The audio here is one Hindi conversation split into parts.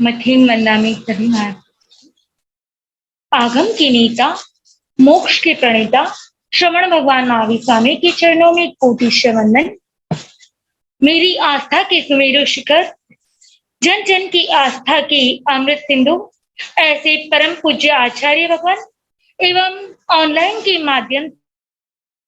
मथिन मंदामी सभी आगम के नेता, मोक्ष के प्रणेता श्रवण भगवान महावीर स्वामी के चरणों में कोटि वंदन। मेरी आस्था के सुमेरु शिखर, जन जन की आस्था के अमृत सिंधु, ऐसे परम पूज्य आचार्य भगवान एवं ऑनलाइन के माध्यम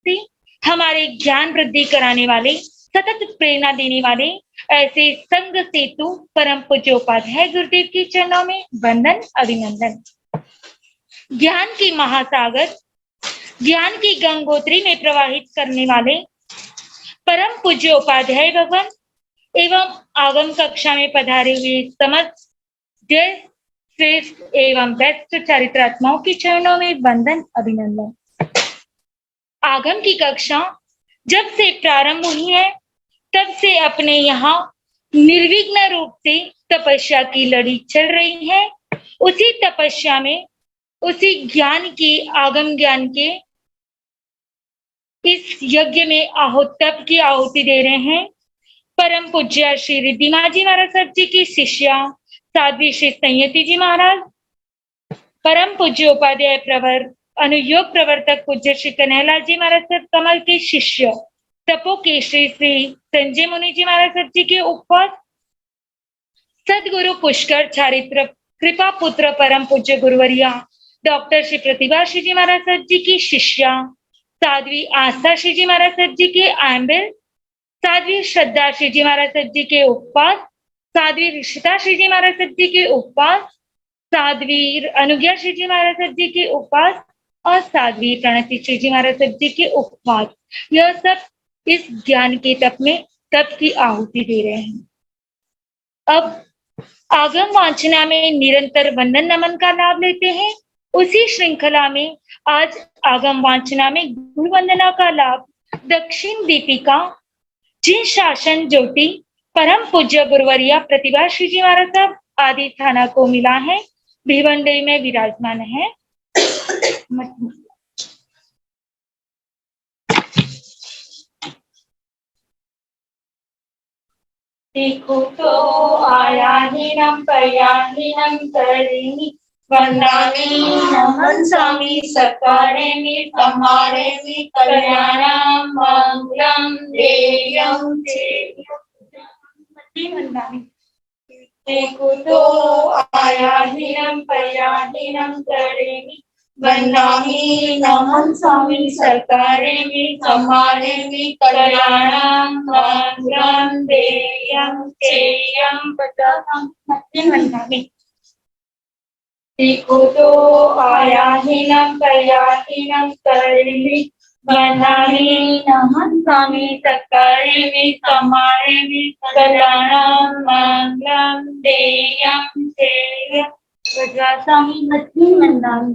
से हमारे ज्ञान वृद्धि कराने वाले, सतत प्रेरणा देने वाले ऐसे संग सेतु परम पूज्य उपाध्याय गुरुदेव के चरणों में वंदन अभिनंदन। ज्ञान की महासागर, ज्ञान की गंगोत्री में प्रवाहित करने वाले परम पूज्य उपाध्याय भगवान एवं आगम कक्षा में पधारे हुए समस्त जय श्रेष्ठ एवं बेस्ट चरित्रात्माओं के चरणों में वंदन अभिनंदन। आगम की कक्षा जब से प्रारंभ हुई है तब से अपने यहाँ निर्विघ्न रूप से तपस्या की लड़ी चल रही है। उसी तपस्या में, उसी ज्ञान की, आगम ज्ञान के इस यज्ञ में तप की आहुति दे रहे हैं परम पूज्य श्री रिद्धिमा जी महाराज साहब जी की शिष्या साध्वी श्री संयति जी महाराज, परम पूज्य उपाध्याय प्रवर अनुयोग प्रवर्तक पूज्य श्री कन्हैयालाल जी महाराज साहब कमल के शिष्य तपो केशरी श्री संजय मुनि जी महाराज साहब जी के उपवास, सदगुरु पुष्कर चारित्र कृपा पुत्र परम पूज्य गुरुवरिया डॉक्टर श्री प्रतिभा श्री जी महाराज साहब जी की शिष्या साध्वी आस्था श्री जी महाराज साहब जी के आम्बिल, साध्वी श्रद्धा श्री जी महाराज साहब जी के उपवास, साध्वी ऋषिता श्री जी महाराज साहब जी के उपवास, साध्वी अनुज्ञा श्री जी महाराज साहब जी के उपवास और साध्वी प्रणति श्री जी महाराज साहब जी के उपवास, यह सब इस ज्ञान के तप में तप की आहुति दे रहे हैं। अब आगम वांचना में निरंतर वंदन नमन का लाभ लेते हैं। उसी श्रृंखला में आज आगम वांचना में गुरु वंदना का लाभ दक्षिण दीपिका जिन शासन ज्योति परम पूज्य गुरुवरिया प्रतिभा श्री जी महाराज साहब आदि थाना को मिला है, भिवंडी में विराजमान है। देखो तो आया हीनम प्रयाहीनम करेमी वंदामि नमन स्वामी सत्कारेमि समारेमि कल्याणम मंगलम देयम वंदामि। देखो तो आया हीनम प्रयाहीनम करेमी वंदामि नमन स्वामी सत्कारेमि समारेमि कल्याणम मंगलम देयम चेयम पदम वंदामि। देखो तो आया हीनम प्रयाहीनम करेमि वंदामि नमन स्वामी सत्कारेमि समारेमि कल्याणम मंगलम देयम चेयम वज्रासामि मथिन वंदामि।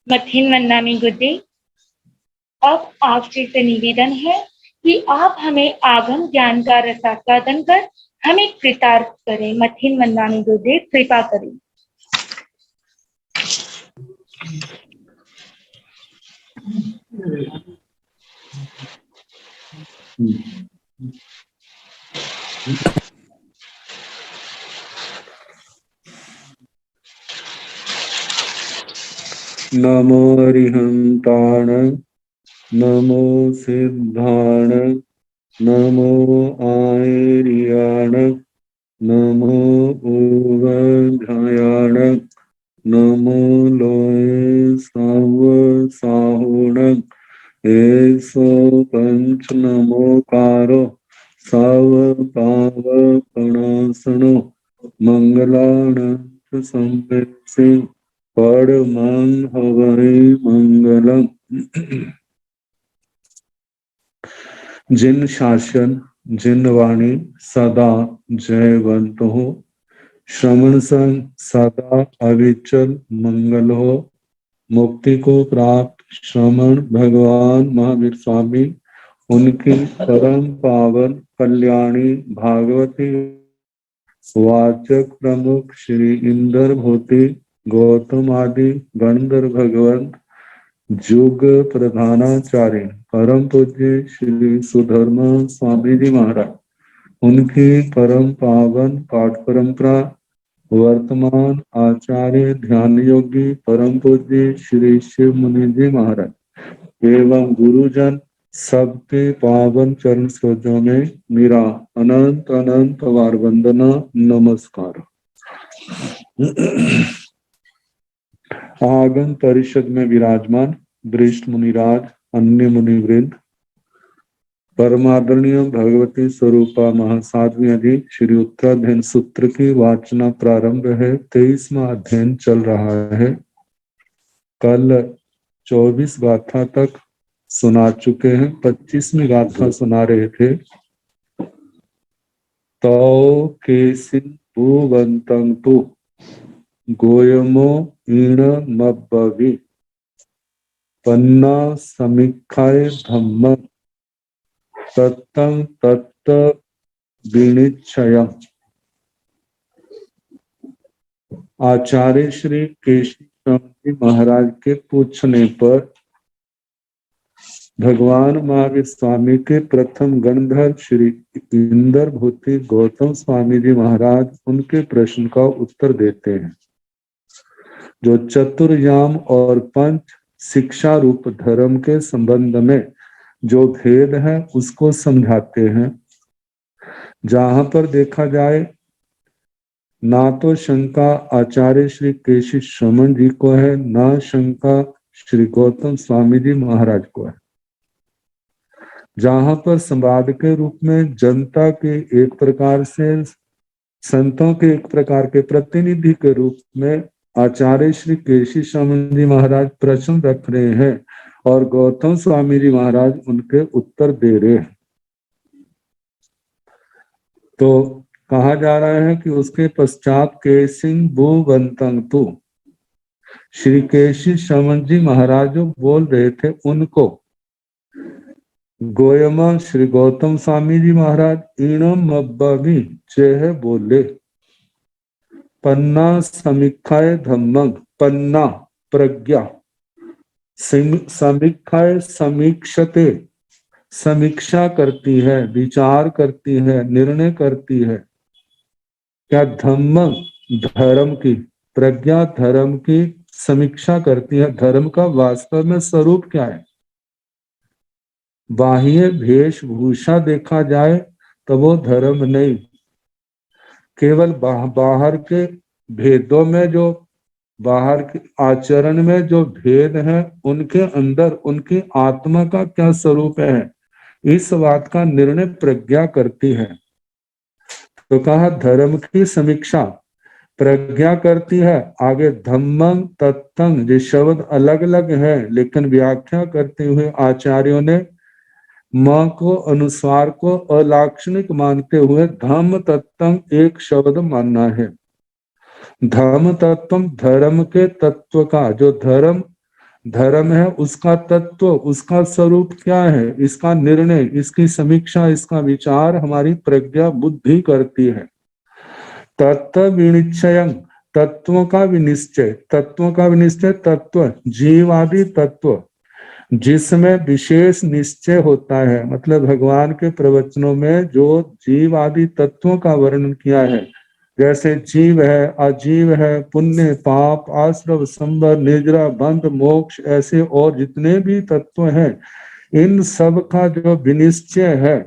मथिन वंदामि गुरुदेव, अब आपसे से निवेदन है कि आप हमें आगम ज्ञान का रसास्वादन कर हमें कृतार्थ करें। मथिन वंदामि गुरुदेव, कृपा करें। नमो अरिहंताण, नमो सिद्धाण, नमो आयर्याण, नमो उवध्यायाण, नमो लोय सव साहुण, ऐसो पंच नमोकारो सव पाव प्रणासनो मंगलाण संवेसे परमं हवै मंगलम। जिन शासन जिन वाणी सदा जयवंत हो, श्रवण संग सदा अविचल मंगल हो। मुक्ति को प्राप्त श्रवण भगवान महावीर स्वामी, उनकी परम पावन कल्याणी भागवती वाचक प्रमुख श्री इंद्र भूति गौतम आदि गंधर्व भगवंत जुग प्रधानाचार्य परम पूज्य श्री सुधर्मा स्वामी जी महाराज, उनकी परम पावन पाठ परंपरा वर्तमान आचार्य ध्यान योगी परम पूज्य श्री शिव मुनि जी महाराज एवं गुरुजन सबके पावन चरण सरोजों में मेरा अनंत अनंत बार वंदना नमस्कार। आगम परिषद में विराजमान वरिष्ठ मुनिराज, अन्य मुनिवृंद, परमादरणीय भगवती स्वरूपा महासाध्वी जी, श्री उत्तराध्ययन सूत्र की वाचना प्रारंभ है। 23वां अध्ययन चल रहा है। कल 24 गाथा तक सुना चुके हैं, 25वीं गाथा सुना रहे थे। तौ केसिन भूवंतं तु गोयमो ईण मब्बवि पन्ना समीक्षाय धम्म तत्तं तत्त विनिच्छयम्। आचार्य श्री केशव जी महाराज के पूछने पर भगवान महावीर स्वामी के प्रथम गणधर श्री इंदर भूति गौतम स्वामी जी महाराज उनके प्रश्न का उत्तर देते हैं। जो चतुर्याम और पंच शिक्षा रूप धर्म के संबंध में जो भेद है उसको समझाते हैं। जहां पर देखा जाए ना तो शंका आचार्य श्री केशव श्रमण जी को है, ना शंका श्री गौतम स्वामी जी महाराज को है। जहां पर संवाद के रूप में जनता के एक प्रकार से, संतों के एक प्रकार के प्रतिनिधि के रूप में आचार्य श्री केशव श्रमण जी महाराज प्रश्न रख रहे हैं और गौतम स्वामी जी महाराज उनके उत्तर दे रहे हैं। तो कहा जा रहा है कि उसके पश्चात केसिंग भूवंतं तु, श्री केशव श्रमण जी महाराज जो बोल रहे थे उनको गोयमा श्री गौतम स्वामी जी महाराज ईणम मब्बवि चेह बोले। पन्ना समीक्षाय धम्मं, पन्ना प्रज्ञा, समीक्षाय समीक्षते, समीक्षा करती है, विचार करती है, निर्णय करती है। क्या धम्मं धर्म की, प्रज्ञा धर्म की समीक्षा करती है। धर्म का वास्तव में स्वरूप क्या है। बाह्य वेशभूषा देखा जाए तो वो धर्म नहीं, केवल बाहर के भेदों में, जो बाहर के आचरण में जो भेद है उनके अंदर उनकी आत्मा का क्या स्वरूप है, इस बात का निर्णय प्रज्ञा करती है। तो कहा धर्म की समीक्षा प्रज्ञा करती है। आगे धम्मं तत्तं, ये शब्द अलग अलग है लेकिन व्याख्या करते हुए आचार्यों ने मां को अनुस्वार को अलाक्षणिक मानते हुए धम्म तत्तं एक शब्द मानना है। धम्म तत्व धर्म के तत्व का, जो धर्म है उसका तत्व, उसका स्वरूप क्या है, इसका निर्णय, इसकी समीक्षा, इसका विचार हमारी प्रज्ञा बुद्धि करती है। तत्व विनिश्चयं, तत्वों का विनिश्चय, तत्वों का विनिश्चय, तत्व जीवादि तत्व जिसमें विशेष निश्चय होता है। मतलब भगवान के प्रवचनों में जो जीव आदि तत्वों का वर्णन किया है, जैसे जीव है, अजीव है, पुण्य पाप, आश्रव संबर, निद्रा बंध मोक्ष, ऐसे और जितने भी तत्व हैं, इन सब का जो विनिश्चय है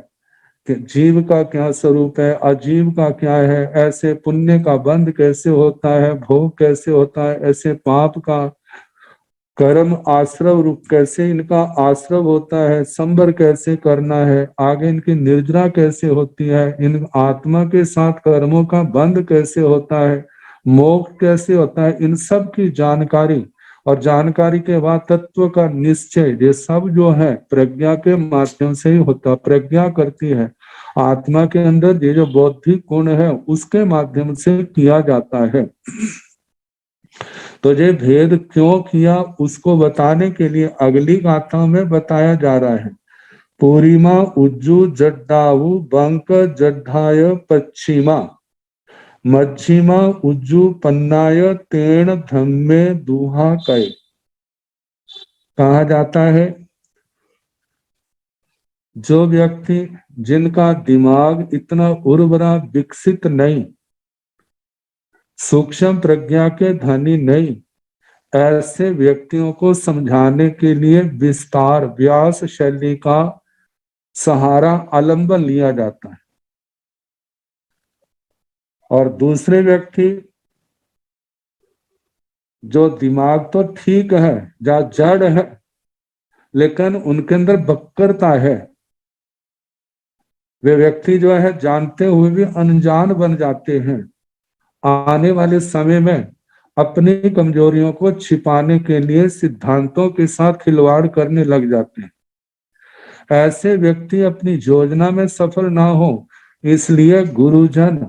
कि जीव का क्या स्वरूप है, अजीव का क्या है, ऐसे पुण्य का बंध कैसे होता है, भोग कैसे होता है, ऐसे पाप का कर्म आश्रव रूप कैसे इनका आश्रव होता है, संबर कैसे करना है, आगे इनकी निर्जरा कैसे होती है, इन आत्मा के साथ कर्मों का बंध कैसे होता है, मोक्ष कैसे होता है, इन सब की जानकारी, और जानकारी के बाद तत्व का निश्चय, ये सब जो है प्रज्ञा के माध्यम से ही होता। प्रज्ञा करती है आत्मा के अंदर, ये जो बौद्धिक गुण है उसके माध्यम से किया जाता है। तो ये भेद क्यों किया उसको बताने के लिए अगली गाथा में बताया जा रहा है। पूर्णिमा उज्जु जड्डाऊ बंक जड्ढाय पश्चिमा, मध्यमा उज्जु पन्नाय तेण धम्मे दुहा कय। कहा जाता है जो व्यक्ति जिनका दिमाग इतना उर्वरा विकसित नहीं, सूक्ष्म प्रज्ञा के धनी नहीं, ऐसे व्यक्तियों को समझाने के लिए विस्तार व्यास शैली का सहारा आलंबन लिया जाता है। और दूसरे व्यक्ति जो दिमाग तो ठीक है, जा जड़ है, लेकिन उनके अंदर बक्करता है, वे व्यक्ति जो है जानते हुए भी अनजान बन जाते हैं। आने वाले समय में अपनी कमजोरियों को छिपाने के लिए सिद्धांतों के साथ खिलवाड़ करने लग जाते हैं। ऐसे व्यक्ति अपनी योजना में सफल ना हो, इसलिए गुरुजन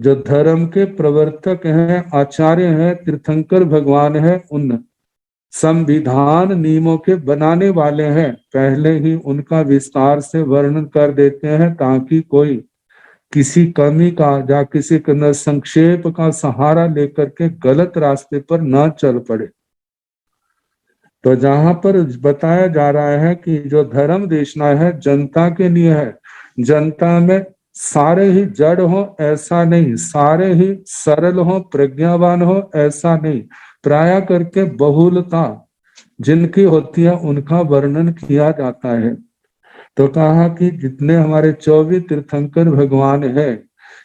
जो धर्म के प्रवर्तक हैं, आचार्य हैं, तीर्थंकर भगवान हैं, उन संविधान नियमों के बनाने वाले हैं, पहले ही उनका विस्तार से वर्णन कर देते हैं ताकि कोई किसी कमी का या किसी संक्षेप का सहारा लेकर के गलत रास्ते पर न चल पड़े। तो जहां पर बताया जा रहा है कि जो धर्म देशना है जनता के लिए है, जनता में सारे ही जड़ हो ऐसा नहीं, सारे ही सरल हो प्रज्ञावान हो ऐसा नहीं, प्राय करके बहुलता जिनकी होती है उनका वर्णन किया जाता है। तो कहा कि जितने हमारे 24 तीर्थंकर भगवान हैं,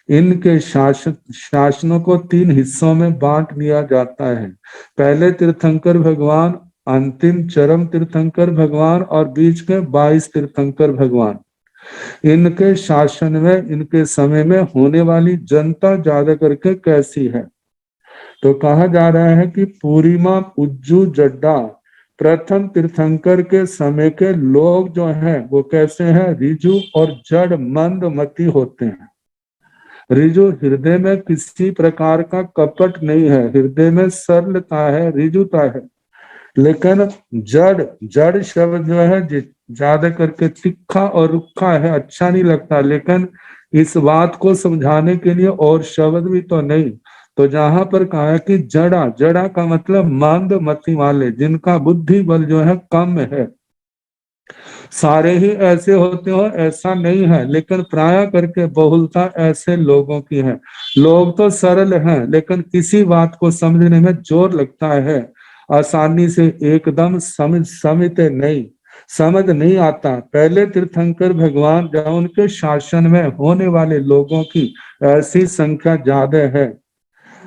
इनके शासनों को 3 हिस्सों में बांट लिया जाता है। पहले तीर्थंकर भगवान, अंतिम चरम तीर्थंकर भगवान और बीच के 22 तीर्थंकर भगवान। इनके शासन में, इनके समय में होने वाली जनता ज्यादा करके कैसी है? तो कहा जा रहा है कि पूर्णिमा उज्जू जड्डा प्रथम तीर्थंकर के समय के लोग जो हैं वो कैसे हैं? रिजु और जड़ मंद मती होते हैं। रिजु हृदय में किसी प्रकार का कपट नहीं है, हृदय में सरलता है, रिजुता है। लेकिन जड़, जड़ शब्द जो है ज्यादा करके तिखा और रुखा है, अच्छा नहीं लगता। लेकिन इस बात को समझाने के लिए और शब्द भी तो नहीं, तो जहां पर कहा है कि जड़ा, जड़ा का मतलब मंद मति वाले, जिनका बुद्धि बल जो है कम है। सारे ही ऐसे होते हो ऐसा नहीं है, लेकिन प्राय करके बहुलता ऐसे लोगों की है। लोग तो सरल हैं लेकिन किसी बात को समझने में जोर लगता है, आसानी से एकदम समझते नहीं, समझ नहीं आता। पहले तीर्थंकर भगवान जब उनके शासन में होने वाले लोगों की ऐसी संख्या ज्यादा है।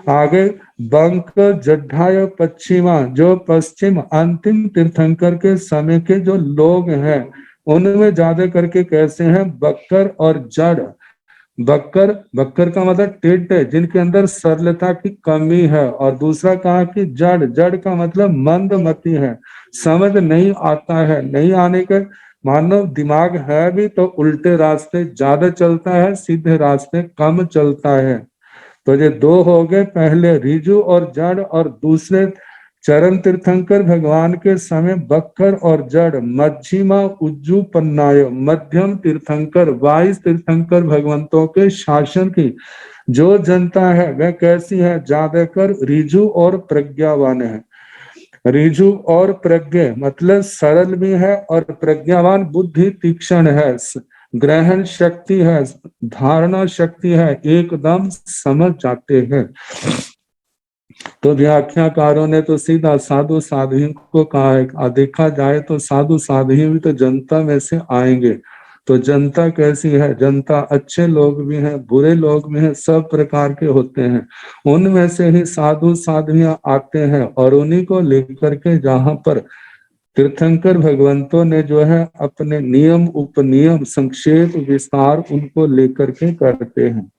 आगे बंक जड्ढाय पश्चिमा, जो पश्चिम अंतिम तीर्थंकर के समय के जो लोग हैं उनमें ज्यादा करके कैसे हैं? बक्कर और जड़। बक्कर, बक्कर का मतलब टेढ़, जिनके अंदर सरलता की कमी है। और दूसरा कहा कि जड़, जड़ का मतलब मंद मती है, समझ नहीं आता है। नहीं आने के मानव दिमाग है भी तो उल्टे रास्ते ज्यादा चलता है, सीधे रास्ते कम चलता है। तो ये 2 हो गए, पहले रिजु और जड़, और दूसरे चरण तीर्थंकर भगवान के समय बक्कर और जड़। मध्यमा उज्जू पन्नाय, मध्यम तीर्थंकर 22 तीर्थंकर भगवंतों के शासन की जो जनता है वह कैसी है? ज्यादातर रिजु और प्रज्ञावान है। रिजु और प्रज्ञ मतलब सरल भी है और प्रज्ञावान, बुद्धि तीक्ष्ण है, ग्रहण शक्ति है, धारणा शक्ति है, एकदम समझ जाते हैं। तो व्याख्याकारों ने तो सीधा साधु साध्वियों को कहा है। देखा जाए तो साधु साध्वी भी तो जनता में से आएंगे। तो जनता कैसी है? जनता अच्छे लोग भी हैं, बुरे लोग भी हैं, सब प्रकार के होते हैं। उनमें से ही साधु साध्वियां आते हैं और उन्हीं को लेकर के जहां पर तीर्थंकर भगवंतों ने जो है अपने नियम उपनियम संक्षेप विस्तार उनको लेकर के करते हैं।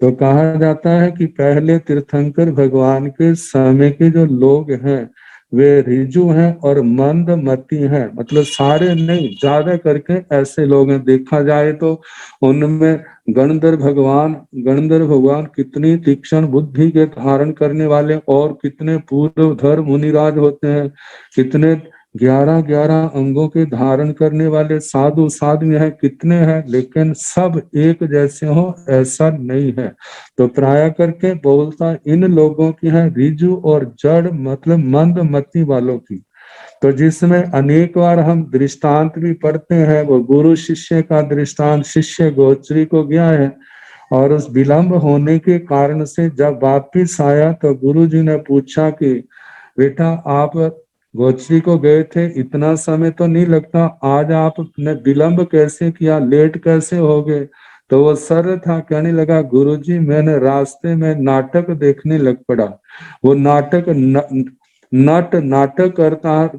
तो कहा जाता है कि पहले तीर्थंकर भगवान के समय के जो लोग हैं वे रिजु हैं और मंद मती हैं, मतलब सारे नहीं, ज्यादा करके ऐसे लोग हैं। देखा जाए तो उनमें गणधर भगवान कितनी तीक्ष्ण बुद्धि के धारण करने वाले और कितने पूर्व धर्म मुनिराज होते हैं, कितने 11 अंगों के धारण करने वाले साधु साध्वी हैं, कितने हैं, लेकिन सब एक जैसे हो ऐसा नहीं है। तो प्राय करके बोलता इन लोगों की है, रिजु और जड़ मतलब मंद मति वालों की। तो जिसमें अनेक बार हम दृष्टांत भी पढ़ते हैं, वो गुरु शिष्य का दृष्टांत, शिष्य गोचरी को गया है और उस विलंब होने के कारण से जब वापिस आया तो गुरु जी ने पूछा कि बेटा आप गोचरी को गए थे, इतना समय तो नहीं लगता, आज आपने विलंब कैसे किया, लेट कैसे हो गए? तो वो सर था, कहने लगा गुरुजी मैंने रास्ते में नाटक देखने लग पड़ा। वो नाटक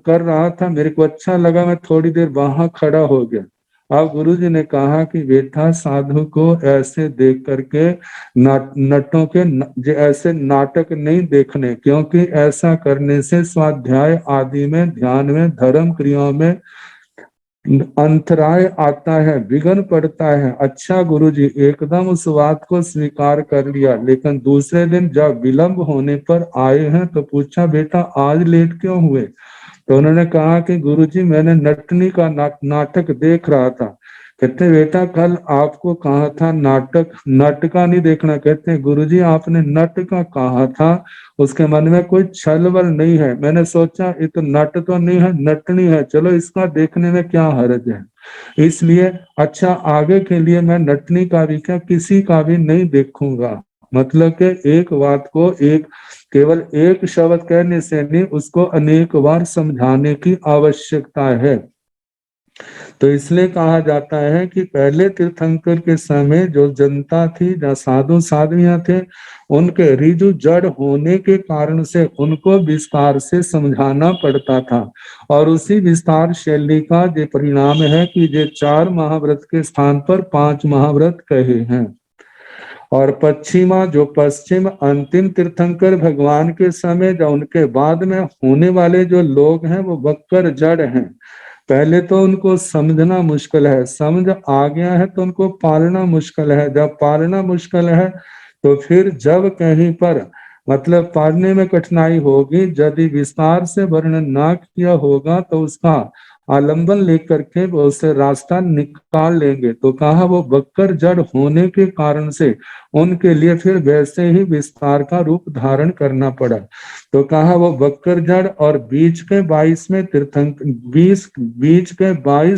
कर रहा था, मेरे को अच्छा लगा, मैं थोड़ी देर वहां खड़ा हो गया। अब गुरुजी ने कहा कि बेटा साधु को ऐसे देख करके नटों के ऐसे नाटक नहीं देखने, क्योंकि ऐसा करने से स्वाध्याय आदि में, ध्यान में, धर्म क्रियाओं में अंतराय आता है, विघ्न पड़ता है। अच्छा गुरुजी, एकदम उस बात को स्वीकार कर लिया, लेकिन दूसरे दिन जब विलंब होने पर आए हैं तो पूछा बेटा आज लेट क्यों हुए? तो उन्होंने कहा कि गुरुजी मैंने नटनी का नाटक देख रहा था। कहते बेटा कल आपको कहा था नाटक नट का नहीं देखना। कहते हैं गुरुजी आपने नट का कहा था, उसके मन में कोई छल बल नहीं है, मैंने सोचा ये तो नट तो नहीं है, नटनी है, चलो इसका देखने में क्या हर्ज है। इसलिए अच्छा आगे के लिए मैं नटनी का भी क्या किसी का भी नहीं देखूंगा। मतलब कि एक बात को केवल एक शब्द कहने से नहीं, उसको अनेक बार समझाने की आवश्यकता है। तो इसलिए कहा जाता है कि पहले तीर्थंकर के समय जो जनता थी, जो साधु साधवियां थे, उनके रिजु जड़ होने के कारण से उनको विस्तार से समझाना पड़ता था। और उसी विस्तार शैली का जो परिणाम है कि ये 4 महाव्रत के स्थान पर 5 महाव्रत कहे हैं। और पश्चिम अंतिम तीर्थंकर भगवान के समय, जो उनके बाद में होने वाले जो लोग हैं वो वक्कर जड़ हैं। पहले तो उनको समझना मुश्किल है, समझ आ गया है तो उनको पालना मुश्किल है, जब पालना मुश्किल है तो फिर जब कहीं पर मतलब पालने में कठिनाई होगी, यदि विस्तार से वर्णन ना किया होगा तो उसका आलंबन लेकर के वो उसे रास्ता निकाल लेंगे। तो कहा वो बक्कर जड़ होने के कारण से उनके लिए फिर वैसे ही विस्तार का रूप धारण करना पड़ा। तो कहा वो बक्कर जड़ और बीच के 22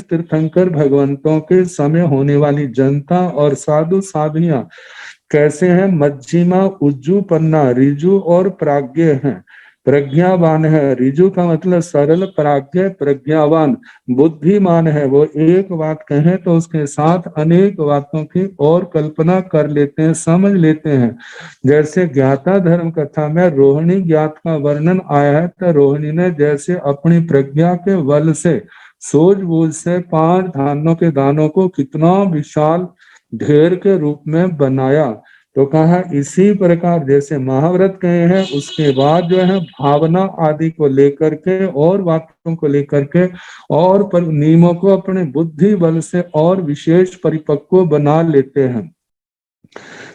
तीर्थंकर भगवंतों के समय होने वाली जनता और साधु साधियां कैसे हैं? मध्यमा, उज्जू, पन्ना, रिजु और प्राज्ञ हैं, प्रज्ञावान है। रिजु का मतलब सरल, प्राज्ञ प्रज्ञावान, बुद्धिमान है। वो एक बात कहें तो उसके साथ अनेक बातों की और कल्पना कर लेते हैं, समझ लेते हैं। जैसे ज्ञाता धर्म कथा में रोहिणी ज्ञात का वर्णन आया है, तो रोहिणी ने जैसे अपनी प्रज्ञा के बल से सूझबूझ से 5 धानों के दानों को कितना विशाल ढेर के रूप में बनाया। तो कहा इसी प्रकार जैसे महाव्रत कहे हैं, उसके बाद जो है भावना आदि को लेकर के और बातों को लेकर के और पर नियमों को अपने बुद्धि बल से और विशेष परिपक्व बना लेते हैं।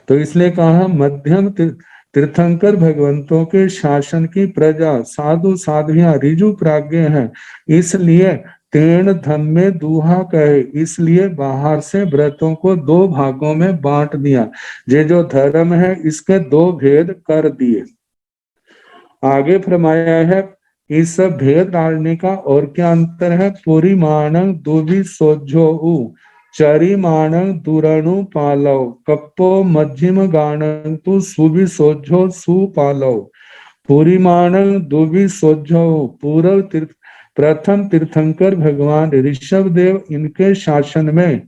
तो इसलिए कहा मध्यम तीर्थंकर भगवंतों के शासन की प्रजा साधु साध्वियां रिजु प्राज्ञ हैं, इसलिए तेण धम्मे दूहा कहे, इसलिए बाहर से व्रतों को 2 भागों में बांट दिया। ये जो धर्म है इसके 2 भेद कर दिए। आगे फरमाया है इस सब भेद डालने का और क्या अंतर है? पूरी मानंग दुबी सोझो चरी मानंग दुरणु पालव कप्पो मध्यम गानंग तु सुबी सोझो सु पालव। पूरी मानंग दुबी सोझो पूर्व प्रथम तीर्थंकर भगवान ऋषभ देव, इनके शासन में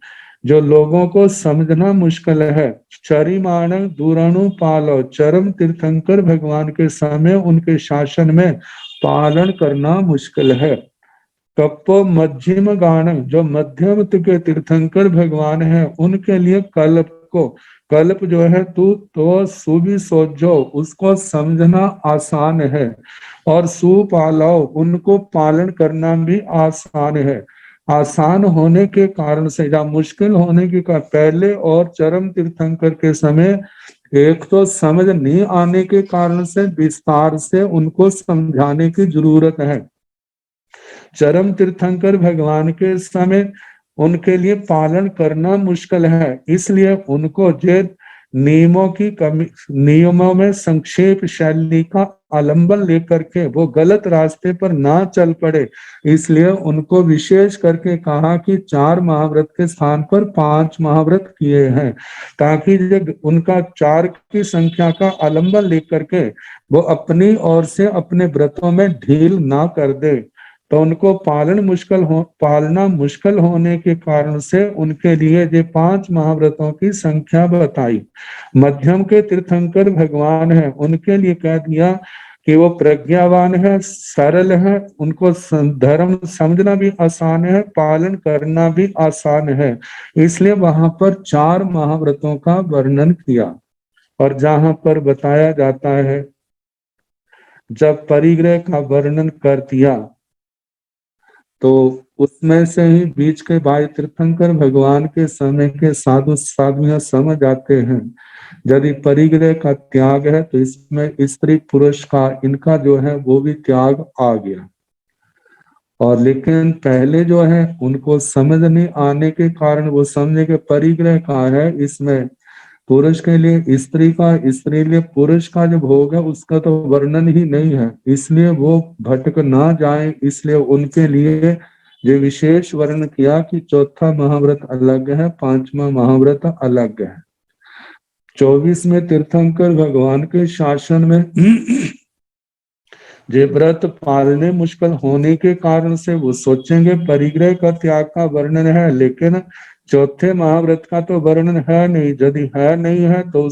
जो लोगों को समझना मुश्किल है। चरिमाणं दुरणु पालो, चरम तीर्थंकर भगवान के समय उनके शासन में पालन करना मुश्किल है। कप्पो मध्यम गानम, जो मध्यम के तीर्थंकर भगवान है उनके लिए कल्प जो है तो सुबी सोचो, उसको समझना आसान है, और सुपालो, उनको पालन करना भी आसान है। आसान होने के कारण से या मुश्किल होने के कारण पहले और चरम तीर्थंकर के समय एक तो समझ नहीं आने के कारण से विस्तार से उनको समझाने की जरूरत है। चरम तीर्थंकर भगवान के समय उनके लिए पालन करना मुश्किल है, इसलिए उनको जे नियमों में संक्षेप शैली का आलंबन लेकर के वो गलत रास्ते पर ना चल पड़े, इसलिए उनको विशेष करके कहा कि 4 महाव्रत के स्थान पर 5 महाव्रत किए हैं, ताकि जब उनका 4 की संख्या का आलंबन लेकर के वो अपनी ओर से अपने व्रतों में ढील ना कर दे। तो उनको पालना मुश्किल होने के कारण से उनके लिए ये 5 महाव्रतों की संख्या बताई। मध्यम के तीर्थंकर भगवान है, उनके लिए कह दिया कि वो प्रज्ञावान है, सरल है, उनको धर्म समझना भी आसान है, पालन करना भी आसान है, इसलिए वहां पर 4 महाव्रतों का वर्णन किया। और जहां पर बताया जाता है, जब परिग्रह का वर्णन कर दिया तो उसमें से ही बीच के भाई तीर्थंकर भगवान के समय के साधु साधुआं समझ आते हैं, यदि परिग्रह का त्याग है तो इसमें स्त्री पुरुष का इनका जो है वो भी त्याग आ गया। और लेकिन पहले जो है उनको समझ नहीं आने के कारण वो समझे कि परिग्रह का है, इसमें पुरुष के लिए स्त्री का, स्त्री लिए पुरुष का जो भोग है उसका तो वर्णन ही नहीं है, इसलिए वो भटक ना जाए, इसलिए उनके लिए ये विशेष वर्ण किया कि चौथा महाव्रत अलग है, 5वां महाव्रत अलग है। 24वें तीर्थंकर भगवान के शासन में ये व्रत पालने मुश्किल होने के कारण से वो सोचेंगे परिग्रह का त्याग का वर्णन है, लेकिन चौथे महाव्रत का तो वर्णन है नहीं, यदि है नहीं है तो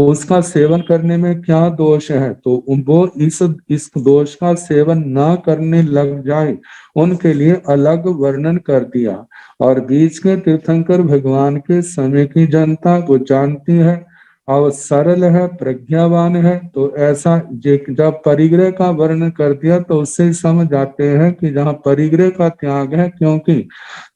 उसका सेवन करने में क्या दोष है, तो वो इस दोष का सेवन ना करने लग जाए, उनके लिए अलग वर्णन कर दिया। और बीच के तीर्थंकर भगवान के समय की जनता वो जानती है और सरल है, प्रज्ञावान है, तो ऐसा जब परिग्रह का वर्णन कर दिया तो उससे समझ आते हैं कि जहाँ परिग्रह का त्याग है, क्योंकि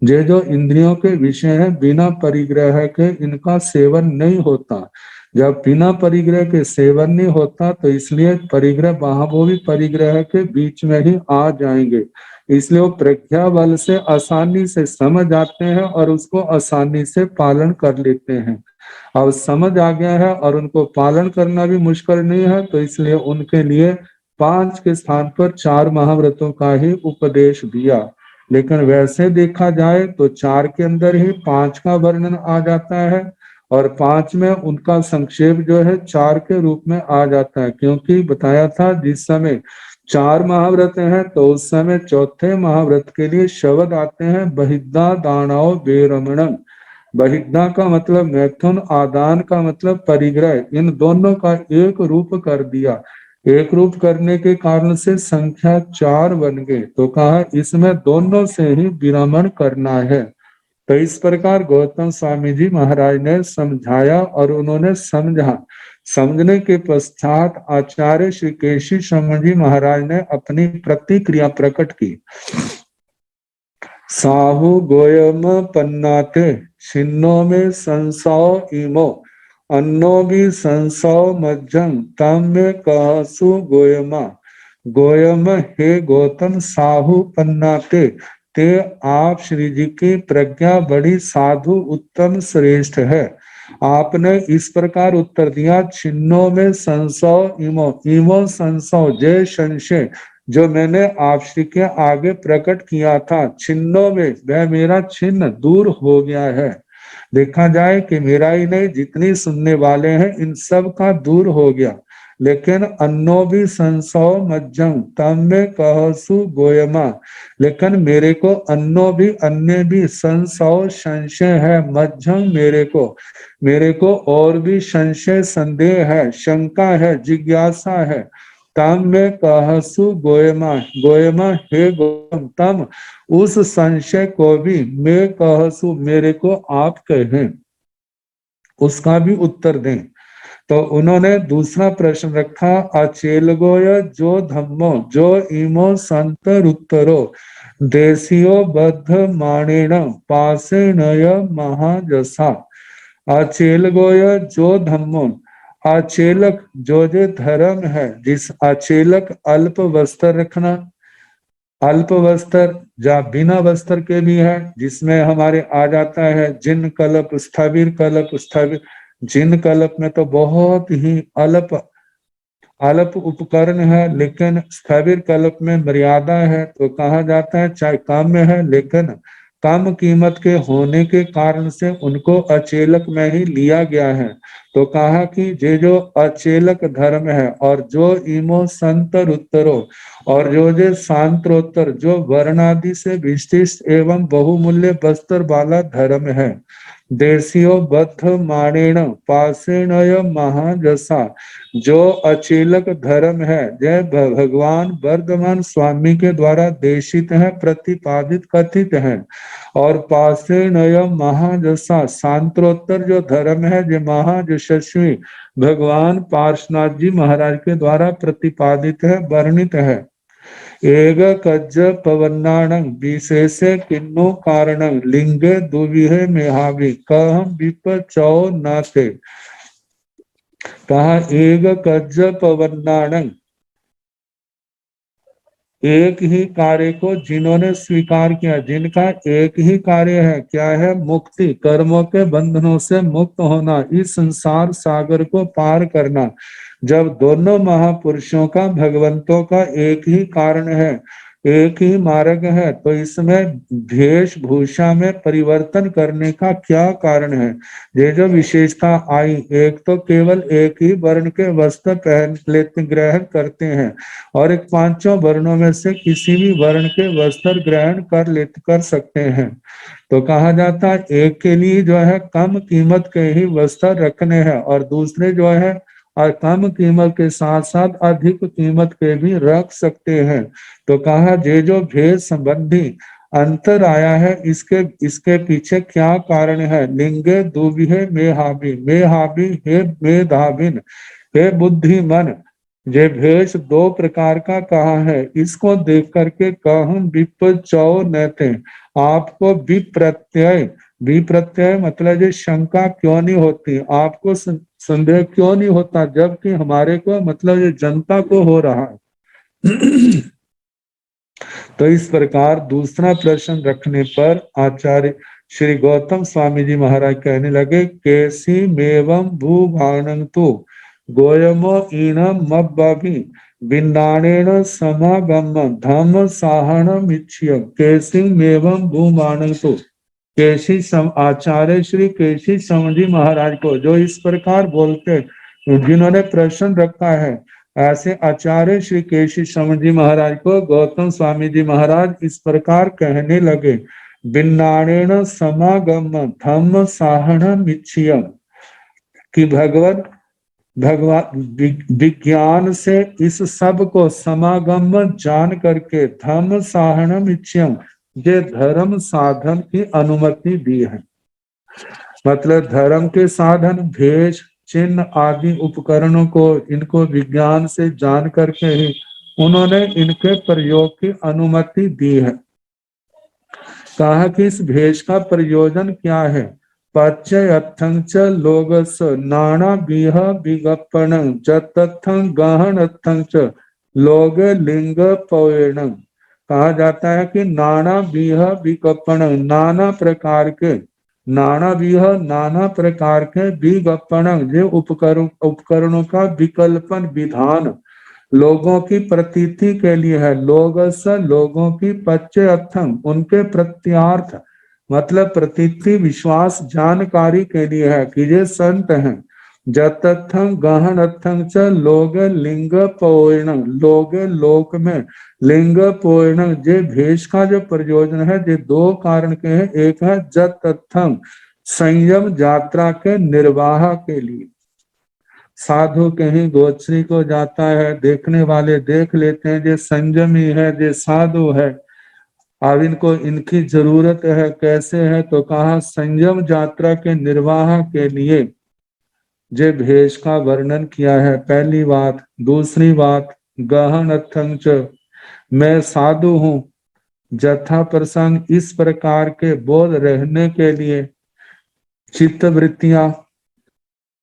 ये जो इंद्रियों के विषय है बिना परिग्रह के इनका सेवन नहीं होता। जब बिना परिग्रह के सेवन नहीं होता तो इसलिए परिग्रह वहां वो भी परिग्रह के बीच में ही आ जाएंगे, इसलिए वो प्रज्ञा बल से आसानी से समझ आते हैं और उसको आसानी से पालन कर लेते हैं। अब समझ आ गया है और उनको पालन करना भी मुश्किल नहीं है, तो इसलिए उनके लिए 5 के स्थान पर 4 महाव्रतों का ही उपदेश दिया। लेकिन वैसे देखा जाए तो 4 के अंदर ही 5 का वर्णन आ जाता है और 5 में उनका संक्षेप जो है 4 के रूप में आ जाता है, क्योंकि बताया था जिस समय 4 महाव्रत हैं तो उस समय चौथे महाव्रत के लिए शब्द आते हैं बहिद्धा दानव बेरमणम। बहिद्धा का मतलब मैथुन, आदान का मतलब परिग्रह, इन दोनों का एक रूप कर दिया। एक रूप करने के कारण से संख्या 4 बन गए, तो कहा इसमें दोनों से ही विरमण करना है। तो इस प्रकार गौतम स्वामी जी महाराज ने समझाया और उन्होंने समझा। समझने के पश्चात आचार्य श्री केशी शर्मा जी महाराज ने अपनी प्रतिक्रिया प्रकट की। साहु गोयम पन्नाते छिन्नो में संसव इमो अन्नो भी संसव मज्जं तम में कहसु गोयमा। गोयम हे गौतम साहु पन्नाते, ते आप श्री जी की प्रज्ञा बड़ी साधु उत्तम श्रेष्ठ है। आपने इस प्रकार उत्तर दिया, छिन्नो में संसव इमो, इमो संसव जय संशय जो मैंने आप श्री के आगे प्रकट किया था, छिन्नों में वह मेरा छिन्न दूर हो गया है। देखा जाए कि मेरा ही नहीं जितनी सुनने वाले हैं इन सब का दूर हो गया। लेकिन अन्नो भी संसव मज्जम तम में कहसु गोयमा, लेकिन मेरे को अन्नो भी अन्य भी संसव संशय है, मज्जम मेरे को और भी संशय संदेह है, शंका है, जिज्ञासा है। तम में कहसु गोयमा, गोयमा हे गौतम तम उस संशय को भी मैं कहसु मेरे को आप कहें उसका भी उत्तर दें। तो उन्होंने दूसरा प्रश्न रखा, अचेल गोय जो धम्मो जो इमो संतर उत्तरो देशियो बद्ध माणेण पासे नय महाजसा। अचेल गोय जो धम्मो, अचेलक जो धर्म है, जिस अचेलक अल्प वस्त्र रखना, अल्प वस्त्र या बिना वस्त्र के भी है, जिसमें हमारे आ जाता है जिन कल्प स्थविर कल्प स्थविर, जिन कल्प में तो बहुत ही अल्प अल्प उपकरण है, लेकिन स्थविर कल्प में मर्यादा है, तो कहा जाता है चाहे कम है लेकिन कम कीमत के होने के कारण से उनको अचेलक में ही लिया गया है। तो कहा कि ये जो अचेलक धर्म है और जो इमो संतर उत्तरो और जो शांत्रोत्तर जो वर्णादि से विशिष्ट एवं बहुमूल्य वस्त्र वाला धर्म है, देशियो बद्ध माणेण पाषेणय महाजसा, जो अचेलक धर्म है जय भगवान वर्धमान स्वामी के द्वारा देशित है, प्रतिपादित कथित है। और पाषेणय महाजसा शांत्रोत्तर जो धर्म है जो महायशस्वी भगवान पार्श्वनाथ जी महाराज के द्वारा प्रतिपादित है, वर्णित है। एग कज्ज पवन्नाणं विशेषे किन्नो कारणं लिंगे दुविहे मेहावि कहम विप चौ नाते। कहा एग कज्ज पवन्नाणं, एक ही कार्य को जिन्होंने स्वीकार किया, जिनका एक ही कार्य है, क्या है? मुक्ति, कर्मों के बंधनों से मुक्त होना, इस संसार सागर को पार करना। जब दोनों महापुरुषों का भगवंतों का एक ही कारण है, एक ही मार्ग है, तो इसमें वेशभूषा में परिवर्तन करने का क्या कारण है? ये जो विशेषता आई, एक तो केवल एक ही वर्ण के वस्त्र पहन लेते ग्रहण करते हैं और एक पांचों वर्णों में से किसी भी वर्ण के वस्त्र ग्रहण कर सकते हैं। तो कहा जाता है एक के लिए जो है कम कीमत के ही वस्त्र रखने हैं और दूसरे जो है और कम कीमत के साथ साथ अधिक कीमत के भी रख सकते हैं। तो कहा ये जो भेद संबंधी अंतर आया है, इसके पीछे क्या कारण है? लिंगे दुविहे मेहाबी, मेहाबी हे मेधाबिन, हे बुद्धिमान। ये भेष दो प्रकार का कहा है, इसको देख करके कहूं विप चौ नते, आपको विप्रत्यय, विप्रत्यय मतलब ये शंका क्यों नहीं होती, आपको संदेह क्यों नहीं होता, जबकि हमारे को मतलब ये जनता को हो रहा है। तो इस प्रकार दूसरा प्रश्न रखने पर आचार्य श्री गौतम स्वामी जी महाराज कहने लगे, कैसी मेवम भूभाणं तो गोयमो ईनम मब्बाभि बिंदाणेन समागम धम साहनम इच्छ्य। कैसी मेवम भूभाणं तो, केशी आचार्य श्री केशी सम जी महाराज को जो इस प्रकार बोलते, जिन्होंने प्रश्न रखा है, ऐसे आचार्य श्री केशी सम जी महाराज को गौतम स्वामी जी महाराज इस प्रकार कहने लगे, बिन्नाणेन समागम धम्म साहनम इच्छियम, कि भगवान विज्ञान से इस सब को समागम जान करके धम्म साहनम इच्छियम, ये धर्म साधन की अनुमति दी है। मतलब धर्म के साधन भेष चिन्ह आदि उपकरणों को इनको विज्ञान से जान करके ही उन्होंने इनके प्रयोग की अनुमति दी है। कहा कि इस भेष का प्रयोजन क्या है? पच्चयत्थं च लोगस नाना बिह विगप्पण जतत्थं गहनत्थं च लोग लिंग पवेण। कहा जाता है कि नाना बिह विगप्पण, नाना प्रकार के, नाना बिह नाना प्रकार के विगप्पण, ये उपकरणों का विकल्पन विधान लोगों की प्रतीति के लिए है। लोगस लोगों की, पच्चे अर्थम उनके प्रत्यार्थ मतलब प्रतीति विश्वास जानकारी के लिए है कि ये संत हैं। जतथं गहन अर्थं च लोग लिंग पोयण, लोग लोक में लिंग पोयण, ये भेष का जो प्रयोजन है ये दो कारण के हैं। एक है जतथं संयम यात्रा के निर्वाह के लिए, साधु कहीं गोचरी को जाता है, देखने वाले देख लेते हैं ये संयमी है, ये साधु है, अब इनको इनकी जरूरत है, कैसे है? तो कहा संयम यात्रा के निर्वाह के लिए जे भेष का वर्णन किया है, पहली बात। दूसरी बात गहन अर्थं च, मैं साधु हूं, जथा प्रसंग इस प्रकार के बोध रहने के लिए चित्त वृत्तियां,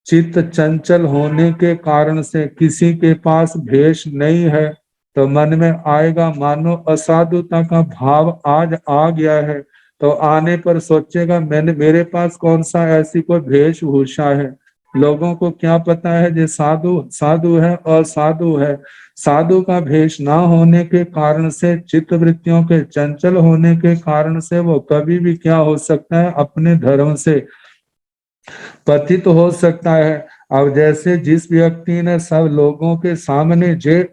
चित्त चंचल होने के कारण से किसी के पास भेष नहीं है तो मन में आएगा, मानो असाधुता का भाव आज आ गया है, तो आने पर सोचेगा मैंने मेरे पास कौन सा ऐसी कोई वेशभूषा है, लोगों को क्या पता है ये साधु साधु है और साधु है। साधु का भेष ना होने के कारण से, चित्त वृत्तियों के चंचल होने के कारण से वो कभी भी क्या हो सकता है, अपने धर्म से पतित हो सकता है। अब जैसे जिस व्यक्ति ने सब लोगों के सामने जे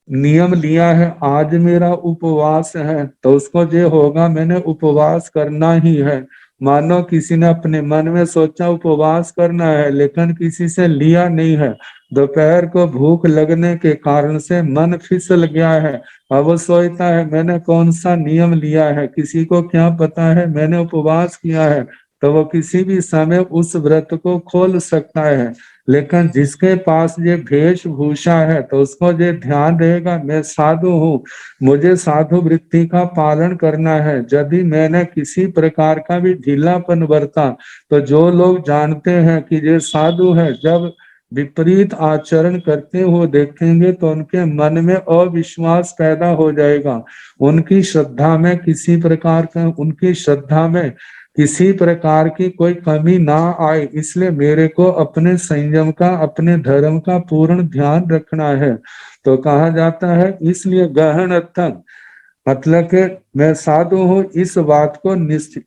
नियम लिया है, आज मेरा उपवास है, तो उसको ये होगा मैंने उपवास करना ही है। मानो किसी ने अपने मन में सोचा उपवास करना है, लेकिन किसी से लिया नहीं है। दोपहर को भूख लगने के कारण से मन फिसल गया है। अब वो सोचता है मैंने कौन सा नियम लिया है, किसी को क्या पता है मैंने उपवास किया है, तो वो किसी भी समय उस व्रत को खोल सकता है। लेकिन जिसके पास ये वेशभूषा है तो उसको ये ध्यान रहेगा मैं साधु हूँ, मुझे साधु वृत्ति का पालन करना है। यदि मैंने किसी प्रकार का भी ढीलापन बरता तो जो लोग जानते हैं कि ये साधु है, जब विपरीत आचरण करते हुए देखेंगे तो उनके मन में अविश्वास पैदा हो जाएगा। उनकी श्रद्धा में किसी प्रकार का, उनकी श्रद्धा में किसी प्रकार की कोई कमी ना आए, इसलिए मेरे को अपने संयम का, अपने धर्म का पूर्ण ध्यान रखना है। तो कहा जाता है इसलिए गहन अर्थन, मतलब कि मैं साधु हूँ, इस बात को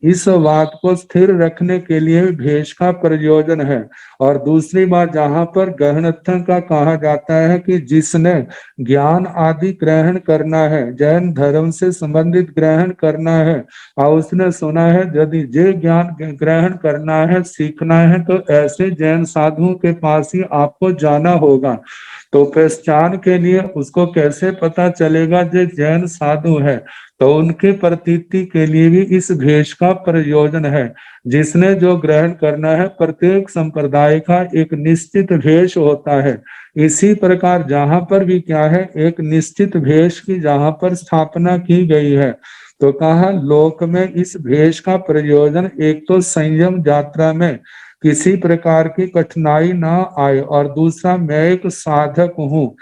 इस बात को स्थिर रखने के लिए भेष का प्रयोजन है। और दूसरी बात जहाँ पर गहनत्थन का कहा जाता है कि जिसने ज्ञान आदि ग्रहण करना है, जैन धर्म से संबंधित ग्रहण करना है, और उसने सुना है यदि जे ज्ञान ग्रहण करना है, सीखना है, तो ऐसे जैन साधुओं के पास ही आपको जाना होगा। तो पहचान के लिए उसको कैसे पता चलेगा जे जैन साधु है, तो उनके प्रतीति के लिए भी इस भेष का प्रयोजन है। जिसने जो ग्रहण करना है, प्रत्येक संप्रदाय का एक निश्चित भेष होता है। इसी प्रकार जहां पर भी क्या है, एक निश्चित भेष की जहां पर स्थापना की गई है, तो कहा लोक में इस भेष का प्रयोजन एक तो संयम यात्रा में किसी प्रकार की कठिनाई ना आए, और दूसरा मैं एक साधक हूँ,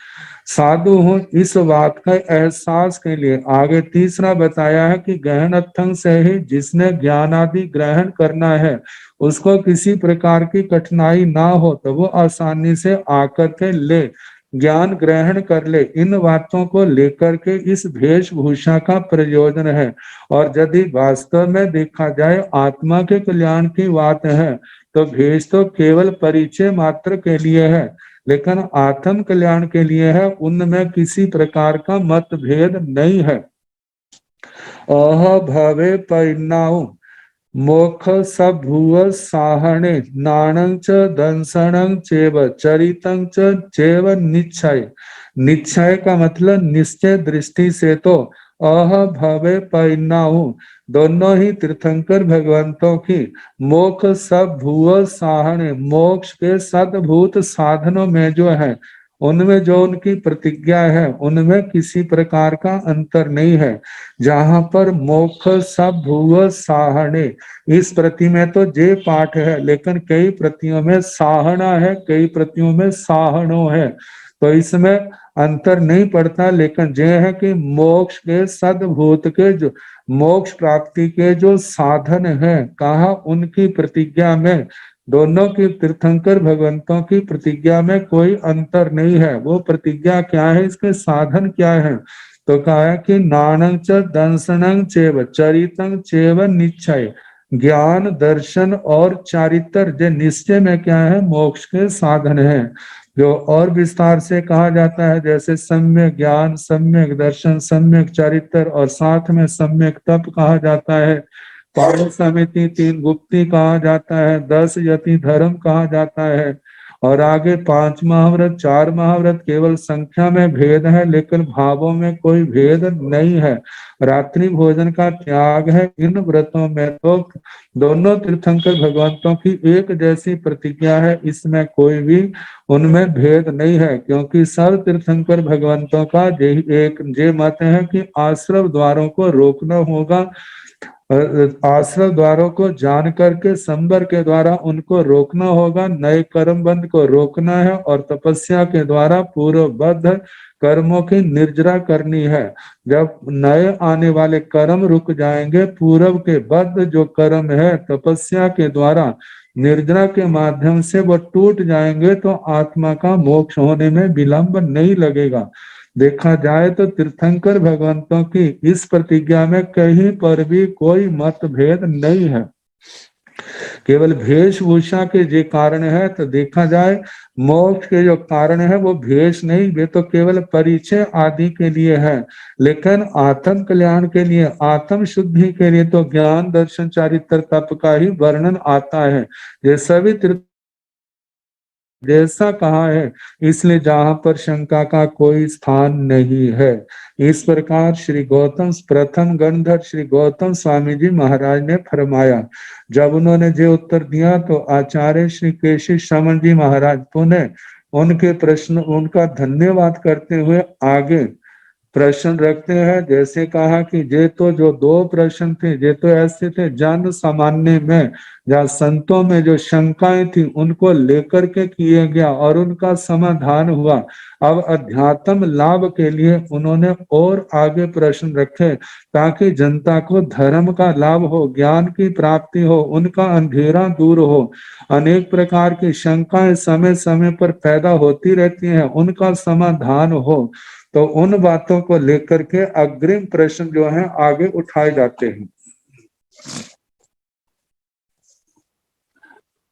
साधु हूँ, इस बात का एहसास के लिए। आगे तीसरा बताया है कि गहन अथंग से ही जिसने ज्ञान आदि ग्रहण करना है, उसको किसी प्रकार की कठिनाई ना हो, तो वो आसानी से आकर के ले ज्ञान ग्रहण कर ले। इन बातों को लेकर के इस वेशभूषा का प्रयोजन है। और यदि वास्तव में देखा जाए आत्मा के कल्याण की बात है, तो भेष तो केवल परिचय मात्र के लिए है, लेकिन आत्म कल्याण के लिए है, उनमें किसी प्रकार का मतभेद नहीं है। अह भवे परिणाम मोक्ष सभुव साहणे नाणं च दंसनं चेव चरितं च चेव निश्चय। निश्चय का मतलब निश्चय दृष्टि से तो अह भवे परिणाम, दोनों ही तीर्थंकर भगवंतों की मोक्ष सब भूव साहणे, मोक्ष के सदभूत साधनों में जो है, उनमें जो उनकी प्रतिज्ञा है, उनमें किसी प्रकार का अंतर नहीं है। जहां पर मोक्ष सब भूव साहणे, इस प्रति में तो जे पाठ है, लेकिन कई प्रतियों में साहना है, कई प्रतियों में साहनो है, तो इसमें अंतर नहीं पड़ता। लेकिन जे है कि मोक्ष के सदभूत के जो मोक्ष प्राप्ति के जो साधन है, कहा उनकी प्रतिज्ञा में, दोनों की तीर्थंकर भगवंतों की प्रतिज्ञा में कोई अंतर नहीं है। वो प्रतिज्ञा क्या है, इसके साधन क्या है, तो कहा है कि नाणं च दंसनं चेव चरितं चेव निश्चय, ज्ञान दर्शन और चारित्र जो निश्चय में क्या है, मोक्ष के साधन है। जो और विस्तार से कहा जाता है, जैसे सम्यक ज्ञान, सम्यक दर्शन, सम्यक चरित्र, और साथ में सम्यक तप कहा जाता है, पावन समिति, तीन गुप्ती कहा जाता है, 10 यति धर्म कहा जाता है, और आगे 5 महाव्रत, 4 महाव्रत, केवल संख्या में भेद है लेकिन भावों में कोई भेद नहीं है। रात्रि भोजन का त्याग है। इन व्रतों में तो दोनों तीर्थंकर भगवंतों की एक जैसी प्रतिज्ञा है, इसमें कोई भी उनमें भेद नहीं है, क्योंकि सब तीर्थंकर भगवंतों का एक जे मत है कि आश्रम द्वारों को रोकना होगा, आश्रम द्वारों को जान करके संबर के द्वारा उनको रोकना होगा, नए कर्म बंध को रोकना है, और तपस्या के द्वारा पूर्वबद्ध कर्मों की निर्जरा करनी है। जब नए आने वाले कर्म रुक जाएंगे, पूर्व के बद्ध जो कर्म है तपस्या के द्वारा निर्जना के माध्यम से वो टूट जाएंगे तो आत्मा का मोक्ष होने में विलंब नहीं लगेगा। देखा जाए तो तीर्थंकर भगवंतों की इस प्रतिज्ञा में कहीं पर भी कोई मतभेद नहीं है। केवल वेशभूषा के जो कारण है, तो देखा जाए मोक्ष के जो कारण है वो भेष नहीं, वे तो केवल परिचय आदि के लिए है। लेकिन आत्म कल्याण के लिए, आत्म शुद्धि के लिए तो ज्ञान दर्शन चारित्र तप का ही वर्णन आता है। ये सभी जैसा कहा है, इसलिए जहां पर शंका का कोई स्थान नहीं है। इस प्रकार श्री गौतम प्रथम गणधर श्री गौतम स्वामी जी महाराज ने फरमाया। जब उन्होंने जो उत्तर दिया तो आचार्य श्री केशी श्रमण जी महाराज पुनः उनके प्रश्न उनका धन्यवाद करते हुए आगे प्रश्न रखते हैं। जैसे कहा कि ये तो जो दो प्रश्न थे, ये तो ऐसे थे जन सामान्य में या संतों में जो शंकाएं थी उनको लेकर के किए गया और उनका समाधान हुआ। अब अध्यात्म लाभ के लिए उन्होंने और आगे प्रश्न रखे ताकि जनता को धर्म का लाभ हो, ज्ञान की प्राप्ति हो, उनका अंधेरा दूर हो। अनेक प्रकार की शंकाएं समय समय पर पैदा होती रहती हैं, उनका समाधान हो। तो उन बातों को लेकर के अग्रिम प्रश्न जो है आगे उठाए जाते हैं।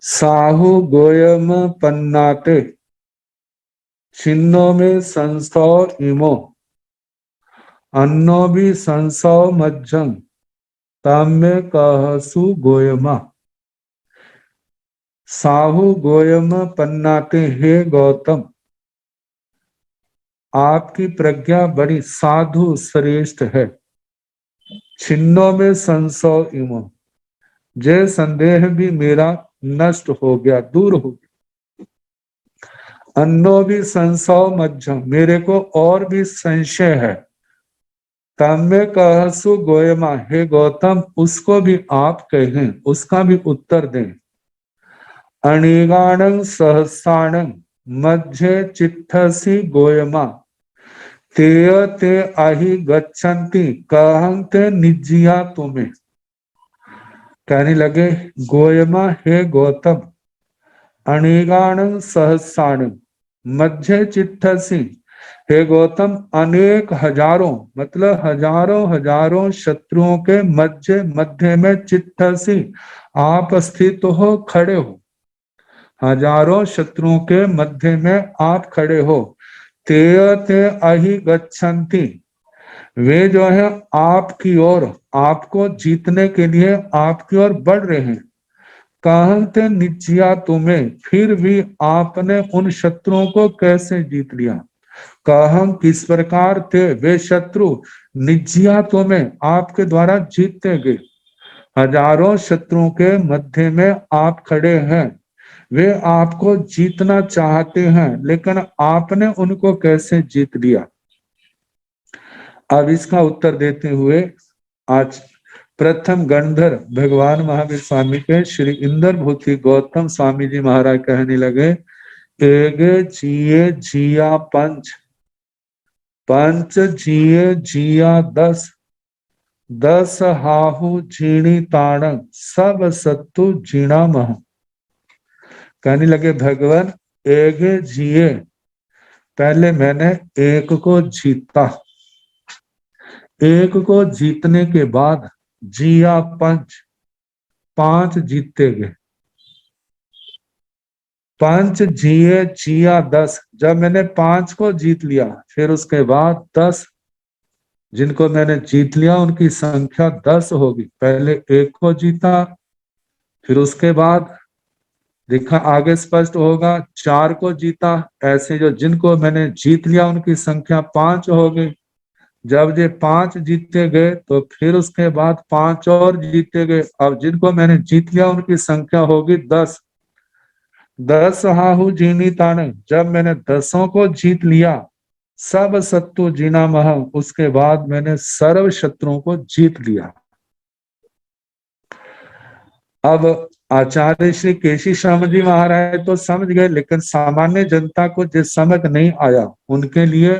साहु गोयम पन्नाते छिन्नो में संसव इमो अन्नो भी संसव मज्जम ताम्य कहसु गोयमा। साहु गोयम पन्नाते, हे गौतम आपकी प्रज्ञा बड़ी साधु श्रेष्ठ है। छिन्नों में संशय इमो, जय संदेह भी मेरा नष्ट हो गया, दूर हो गया। अन्नो भी संशय मज्जम, मेरे को और भी संशय है। तम्य कहसु गोयमा, हे गौतम उसको भी आप कहें, उसका भी उत्तर दें। अणिगाणं सहसाणं मध्य चिट्ठसी गोयमा तेय ते आहि गच्छन्ति कहं ते निज्जिया तुम्हें। कहने लगे, गोयमा हे गौतम अणिगाणं सहसाणं मध्य चिट्ठसी, हे गौतम अनेक हजारों मतलब हजारों हजारों शत्रुओं के मध्य में चिट्ठसी आप स्थित हो, खड़े हो। हजारों शत्रुओं के मध्य में आप खड़े हो। तेय ते अहि गच्छन्ति, वे जो है आपकी ओर, आपको जीतने के लिए आपकी ओर बढ़ रहे हैं। कहते निज्जिया तुम्हें, फिर भी आपने उन शत्रुओं को कैसे जीत लिया। कहम किस प्रकार थे वे शत्रु निज्जिया तुम्हें आपके द्वारा जीतते गए। हजारों शत्रुओं के मध्य में आप खड़े हैं, वे आपको जीतना चाहते हैं, लेकिन आपने उनको कैसे जीत लिया। अब इसका उत्तर देते हुए आज प्रथम गणधर भगवान महावीर स्वामी के श्री इंद्रभूति गौतम स्वामी जी महाराज कहने लगे, एगे जिये जिया पंच, पंच जिये जिया 10, 10 हाहु जीणी ताड़ं सब सत्तु जीणा मह। कहने लगे, भगवान एगे जिए, पहले मैंने एक को जीता, एक को जीतने के बाद जिया पंच, 5 जीते गए। पंच जिए जिया 10, जब मैंने 5 को जीत लिया फिर उसके बाद 10 जिनको मैंने जीत लिया उनकी संख्या 10 होगी। पहले एक को जीता, फिर उसके बाद देखा आगे स्पष्ट होगा 4 को जीता। ऐसे जो जिनको मैंने जीत लिया उनकी संख्या 5 हो गई। जब ये 5 जीते गए तो फिर उसके बाद 5 और जीते गए। अब जिनको मैंने जीत लिया उनकी संख्या होगी 10। 10 हाहु जीनी ताने, जब मैंने 10 को जीत लिया सब सत्तु जीना मह, उसके बाद मैंने सर्व शत्रुओं को जीत लिया। अब आचार्य श्री केशी श्याम जी महाराज तो समझ गए, लेकिन सामान्य जनता को जो समझ नहीं आया उनके लिए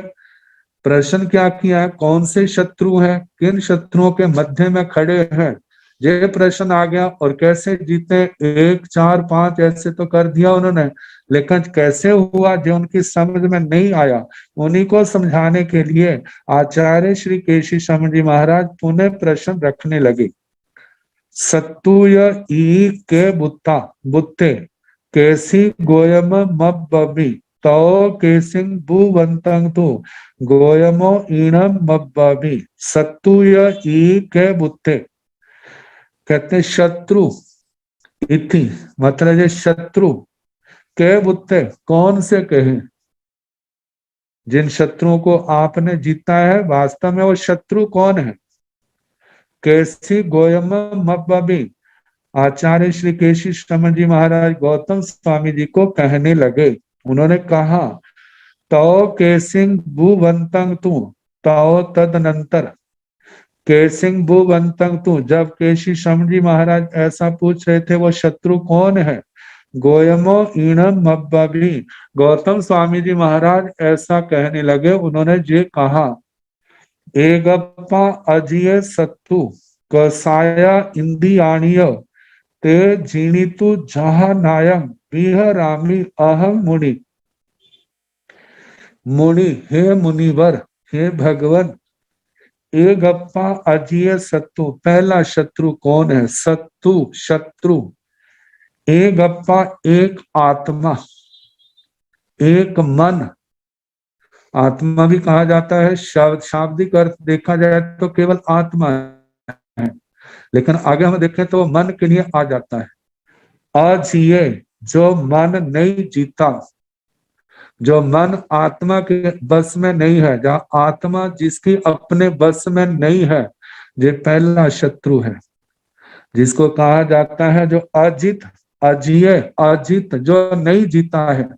प्रश्न क्या किया है, कौन से शत्रु हैं, किन शत्रुओं के मध्य में खड़े हैं, ये प्रश्न आ गया। और कैसे जीते, 1 4 5 ऐसे तो कर दिया उन्होंने, लेकिन कैसे हुआ जो उनकी समझ में नहीं आया, उन्हीं को समझाने के लिए आचार्य श्री केशी स्वामी जी महाराज पुनः प्रश्न रखने लगे। सत्तुय ई के बुत्ता बुत्ते कैसी गोयम मब्बी तो केसिंग बुवंतंग तु गोयमो ईणम मब्बी। सत्तुय ई के बुत्ते कहते शत्रु इति, मतलब ये शत्रु के बुत्ते कौन से कहे, जिन शत्रुओं को आपने जीता है वास्तव में वो शत्रु कौन है। कैसी गोयम मब्बी, आचार्य श्री केशी स्वामी जी महाराज गौतम स्वामी जी को कहने लगे। उन्होंने कहा तो केसिंग भूवंतंग तू, तो तदनंतर केसिंग भूवंतंग तू, जब केशी स्वामी जी महाराज ऐसा पूछ रहे थे वो शत्रु कौन है, गोयमो ईणम मब्बी, गौतम स्वामी जी महाराज ऐसा कहने लगे। उन्होंने ये कहा एगप्पा अजिय सत्तु कसाया इंदियाणीय ते जीणितु जहा नायम विहरामि अहम मुनि। मुनि हे मुनिवर, हे भगवन, एक गप्पा अजिय सत्तु, पहला शत्रु कौन है, सत्तु शत्रु, एक गप्पा एक आत्मा, एक मन, आत्मा भी कहा जाता है, शाब्दिक अर्थ देखा जाए तो केवल आत्मा है, लेकिन आगे हम देखें तो मन के लिए आ जाता है। अजिए, जो मन नहीं जीता, जो मन आत्मा के बस में नहीं है, जहाँ आत्मा जिसकी अपने बस में नहीं है, ये पहला शत्रु है, जिसको कहा जाता है जो अजित, अजिए अजित, जो नहीं जीता है,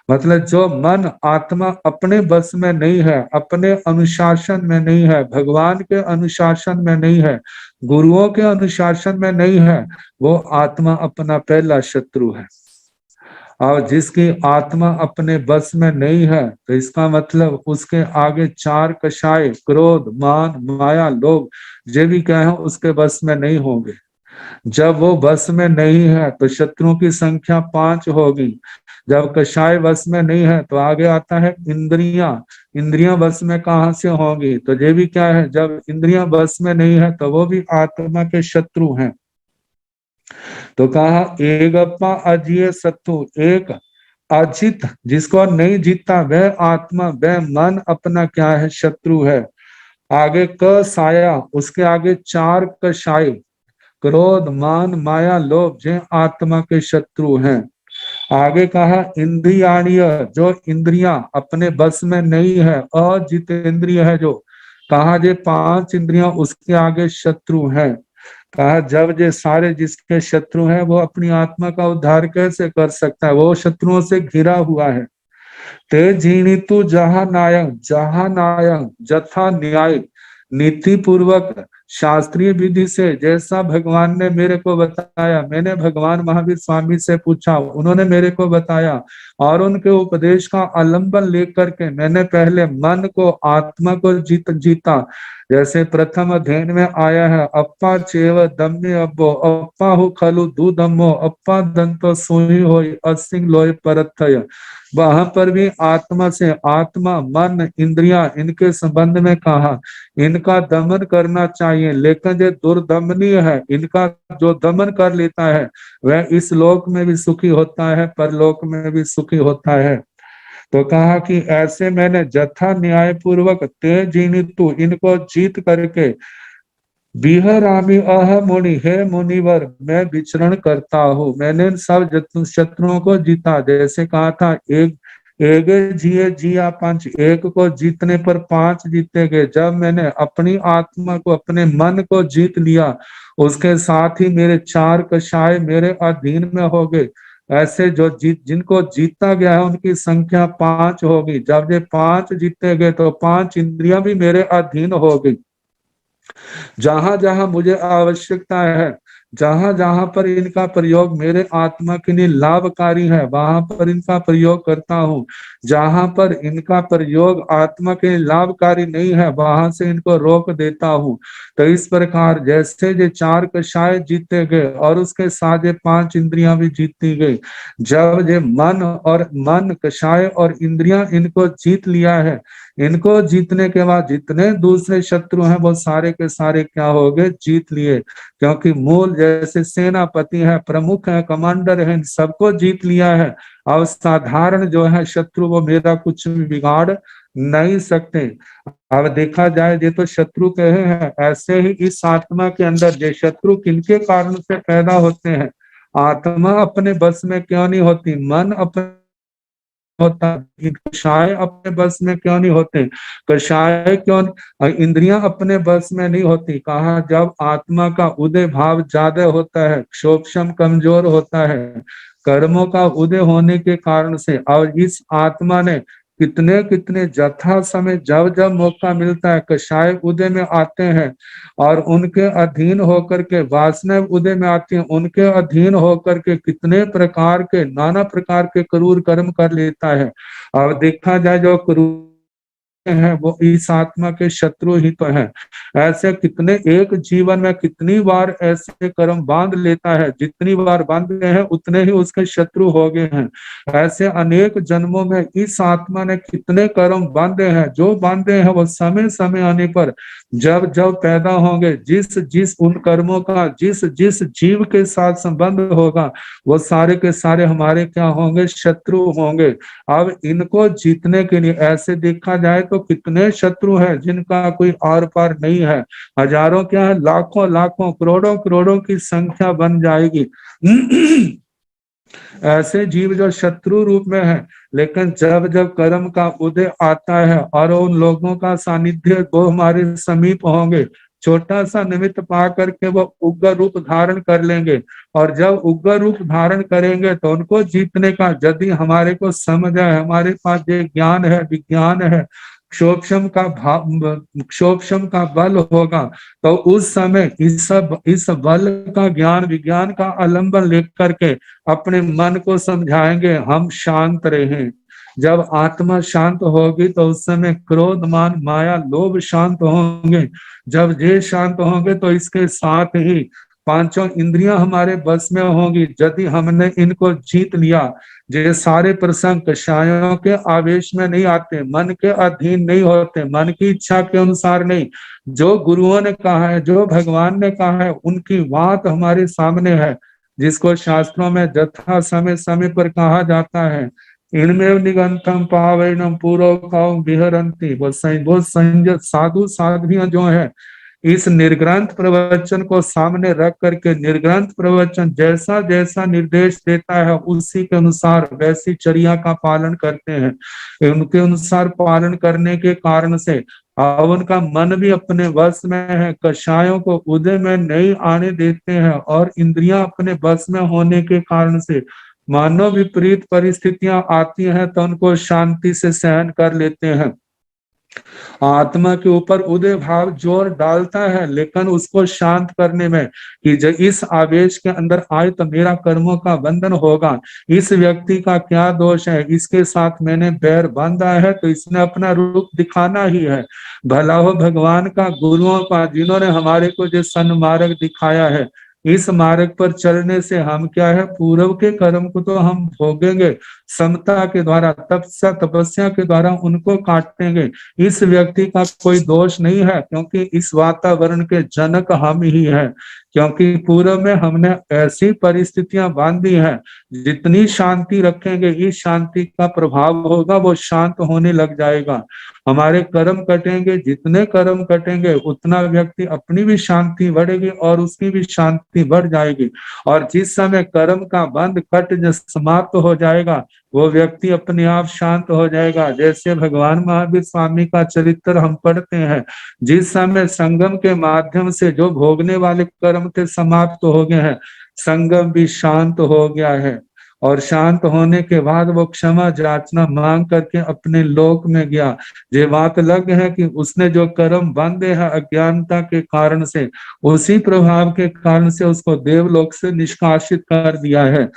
मतलब जो मन आत्मा अपने बस में नहीं है, अपने अनुशासन में नहीं है, भगवान के अनुशासन में नहीं है, गुरुओं के अनुशासन में नहीं है, वो आत्मा अपना पहला शत्रु है। और जिसकी आत्मा अपने बस में नहीं है तो इसका मतलब उसके आगे 4 कषाय, क्रोध, मान, माया, लोभ, ये भी क्या है उसके बस में नहीं होंगे। जब वो बस में नहीं है तो शत्रुओं की संख्या 5 होगी। जब कषाय बस में नहीं है तो आगे आता है इंद्रियां, इंद्रियां बस में कहां से होंगी, तो ये भी क्या है, जब इंद्रियां बस में नहीं है तो वो भी आत्मा के शत्रु हैं। तो कहा एक अप्पा अजिय सत्तु, एक अजित जिसको नहीं जीता वह आत्मा, वह मन अपना क्या है, शत्रु है। आगे क साया, उसके आगे 4 कषाय, क्रोध, मान, माया, लोभ, जे आत्मा के शत्रु हैं। आगे कहा इंद्रियाणीय, जो इंद्रियां अपने बस में नहीं है, अजितेंद्रिय है जो, कहा जे 5 इंद्रियां उसके आगे शत्रु हैं। कहा जब ये सारे जिसके शत्रु हैं वो अपनी आत्मा का उद्धार कैसे कर सकता है, वो शत्रुओं से घिरा हुआ है। ते जीणितु जहा नायक, जहा नायक जथा न्याय, नीति पूर्वक शास्त्रीय विधि से जैसा भगवान ने मेरे को बताया, मैंने भगवान महावीर स्वामी से पूछा, उन्होंने मेरे को बताया, और उनके उपदेश का अवलंबन लेकर के मैंने पहले मन को, आत्मा को जीता। जैसे प्रथम अध्ययन में आया है, अप्पा चेव दम्य अब्बो, अप्पा हो खलु दूधम्मो, अप्पा दंतो सुही हो असिंग लोय परथय। वहां पर भी आत्मा से, आत्मा, मन, इंद्रियां, इनके संबंध में कहा इनका दमन करना चाहिए, लेकिन ये दुर्दमनीय है, इनका जो दमन कर लेता है वह इस लोक में भी सुखी होता है, परलोक में भी सुखी होता है। तो कहा कि ऐसे मैंने जथा न्याय पूर्वक ते जीनितु, इनको जीत करके विहरामि अह मुनि, हे मुनिवर मैं विचरण करता हूँ, मैंने सब शत्रुओं को जीता। जैसे कहा था एक जिये जिया 5, एक को जीतने पर 5 जीते गए। जब मैंने अपनी आत्मा को, अपने मन को जीत लिया, उसके साथ ही मेरे 4 कषाय मेरे अधीन में हो गए। ऐसे जो जिनको जीता गया है उनकी संख्या 5 होगी। जब ये 5 जीते गए तो 5 इंद्रियां भी मेरे अधीन हो गई। जहां जहां मुझे आवश्यकता है जहां जहां पर इनका प्रयोग मेरे आत्मा के लिए लाभकारी है वहां पर इनका प्रयोग करता हूँ। जहां पर इनका प्रयोग आत्मा के लिए लाभकारी नहीं है वहां से इनको रोक देता हूँ। तो इस प्रकार जैसे ये चार कषाय जीते गए और उसके साथ ये पांच इंद्रियां भी जीती गई। जब ये मन कषाय और इंद्रियां इनको जीत लिया है, इनको जीतने के बाद जितने दूसरे शत्रु हैं वो सारे के सारे क्या हो गए, जीत लिए। क्योंकि मूल जैसे सेनापति है, प्रमुख है, कमांडर है, इन सबको जीत लिया है। अब साधारण जो है शत्रु वो मेरा कुछ भी बिगाड़ नहीं सकते। अब देखा जाए ये तो शत्रु कहे हैं, ऐसे ही इस आत्मा के अंदर ये शत्रु किनके कारण से पैदा होते हैं। आत्मा अपने बस में क्यों नहीं होती, मन अपने होता, कषाय अपने बस में क्यों नहीं होते, कषाय क्यों, इंद्रियां अपने बस में नहीं होती। कहा जब आत्मा का उदय भाव ज्यादा होता है, क्षोभशम कमजोर होता है, कर्मों का उदय होने के कारण से, और इस आत्मा ने कितने कितने जथा समय जब जब मौका मिलता है कषाय उदय में आते हैं और उनके अधीन होकर के वासना उदय में आती है, उनके अधीन होकर के कितने प्रकार के नाना प्रकार के क्रूर कर्म कर लेता है। अब देखा जाए जो क्रूर हैं वो इस आत्मा के शत्रु ही तो हैं। ऐसे कितने एक जीवन में कितनी बार ऐसे कर्म बांध लेता है, जितनी बार बांधे हैं उतने ही उसके शत्रु हो गए हैं। ऐसे अनेक जन्मों में इस आत्मा ने कितने कर्म बांधे हैं, जो बांधे हैं वो समय समय आने पर जब जब पैदा होंगे, जिस जिस उन कर्मों का जिस जिस जीव के साथ संबंध होगा वो सारे के सारे हमारे क्या होंगे, शत्रु होंगे। अब इनको जीतने के लिए ऐसे देखा जाए तो कितने शत्रु हैं जिनका कोई आर पार नहीं है, हजारों क्या है, लाखों लाखों करोड़ों करोड़ों की संख्या बन जाएगी। ऐसे जीव जो शत्रु रूप में है, लेकिन जब जब कर्म का उदय आता है और उन लोगों का सानिध्य वो हमारे समीप होंगे, छोटा सा निमित्त पा करके वो उग्र रूप धारण कर लेंगे। और जब उग्र रूप धारण करेंगे तो उनको जीतने का यदि हमारे को समझ है, हमारे पास ये ज्ञान है, विज्ञान है, क्षोभशम का बल होगा, तो उस समय इस बल का ज्ञान विज्ञान का अवलंबन लेकर के अपने मन को समझाएंगे हम शांत रहें। जब आत्मा शांत होगी तो उस समय क्रोध मान माया लोभ शांत होंगे। जब ये शांत होंगे तो इसके साथ ही पांचों इंद्रियां हमारे बस में होंगी। यदि हमने इनको जीत लिया, ये सारे प्रसंग कषायों के आवेश में नहीं आते, मन के अधीन नहीं होते, मन की इच्छा के अनुसार नहीं, जो गुरुओं ने कहा है, जो भगवान ने कहा है उनकी बात हमारे सामने है, जिसको शास्त्रों में यथा समय समय पर कहा जाता है। इनमें निगंतम पावनम पूर्व विहरंती, वो संयत साधु साध्वियां जो है इस निर्ग्रंथ प्रवचन को सामने रख करके निर्ग्रंथ प्रवचन जैसा जैसा निर्देश देता है उसी के अनुसार वैसी चर्या का पालन करते हैं। उनके अनुसार पालन करने के कारण से अब उनका मन भी अपने वश में है, कषायों को उदय में नहीं आने देते हैं, और इंद्रियां अपने बस में होने के कारण से मानव विपरीत परिस्थितियां आती हैं तो उनको शांति से सहन कर लेते हैं। आत्मा के ऊपर उदय भाव जोर डालता है, लेकिन उसको शांत करने में कि जब इस आवेश के अंदर आए तो मेरा कर्मों का बंधन होगा, इस व्यक्ति का क्या दोष है, इसके साथ मैंने बैर बांधा है तो इसने अपना रूप दिखाना ही है। भला हो भगवान का, गुरुओं का, जिन्होंने हमारे को जो सन्मार्ग दिखाया है, इस मार्ग पर चलने से हम क्या है, पूर्व के कर्म को तो हम भोगेंगे, समता के द्वारा तपस्या के द्वारा उनको काटेंगे। इस व्यक्ति का कोई दोष नहीं है, क्योंकि इस वातावरण के जनक हम ही हैं। क्योंकि पूर्व में हमने ऐसी परिस्थितियां बांधी हैं, जितनी शांति रखेंगे इस शांति का प्रभाव होगा, वो शांत होने लग जाएगा। हमारे कर्म कटेंगे, जितने कर्म कटेंगे उतना व्यक्ति अपनी भी शांति बढ़ेगी और उसकी भी शांति बढ़ जाएगी। और जिस समय कर्म का बंध कट समाप्त हो जाएगा, वो व्यक्ति अपने आप शांत हो जाएगा। जैसे भगवान महावीर स्वामी का चरित्र हम पढ़ते हैं, जिस समय संगम के माध्यम से जो भोगने वाले कर्म थे समाप्त हो गए हैं, संगम भी शांत हो गया है। और शांत होने के बाद वो क्षमा याचना मांग करके अपने लोक में गया। ये बात लग है कि उसने जो कर्म बंधे हैं अज्ञानता के कारण से, उसी प्रभाव के कारण से उसको देवलोक से निष्कासित कर दिया है।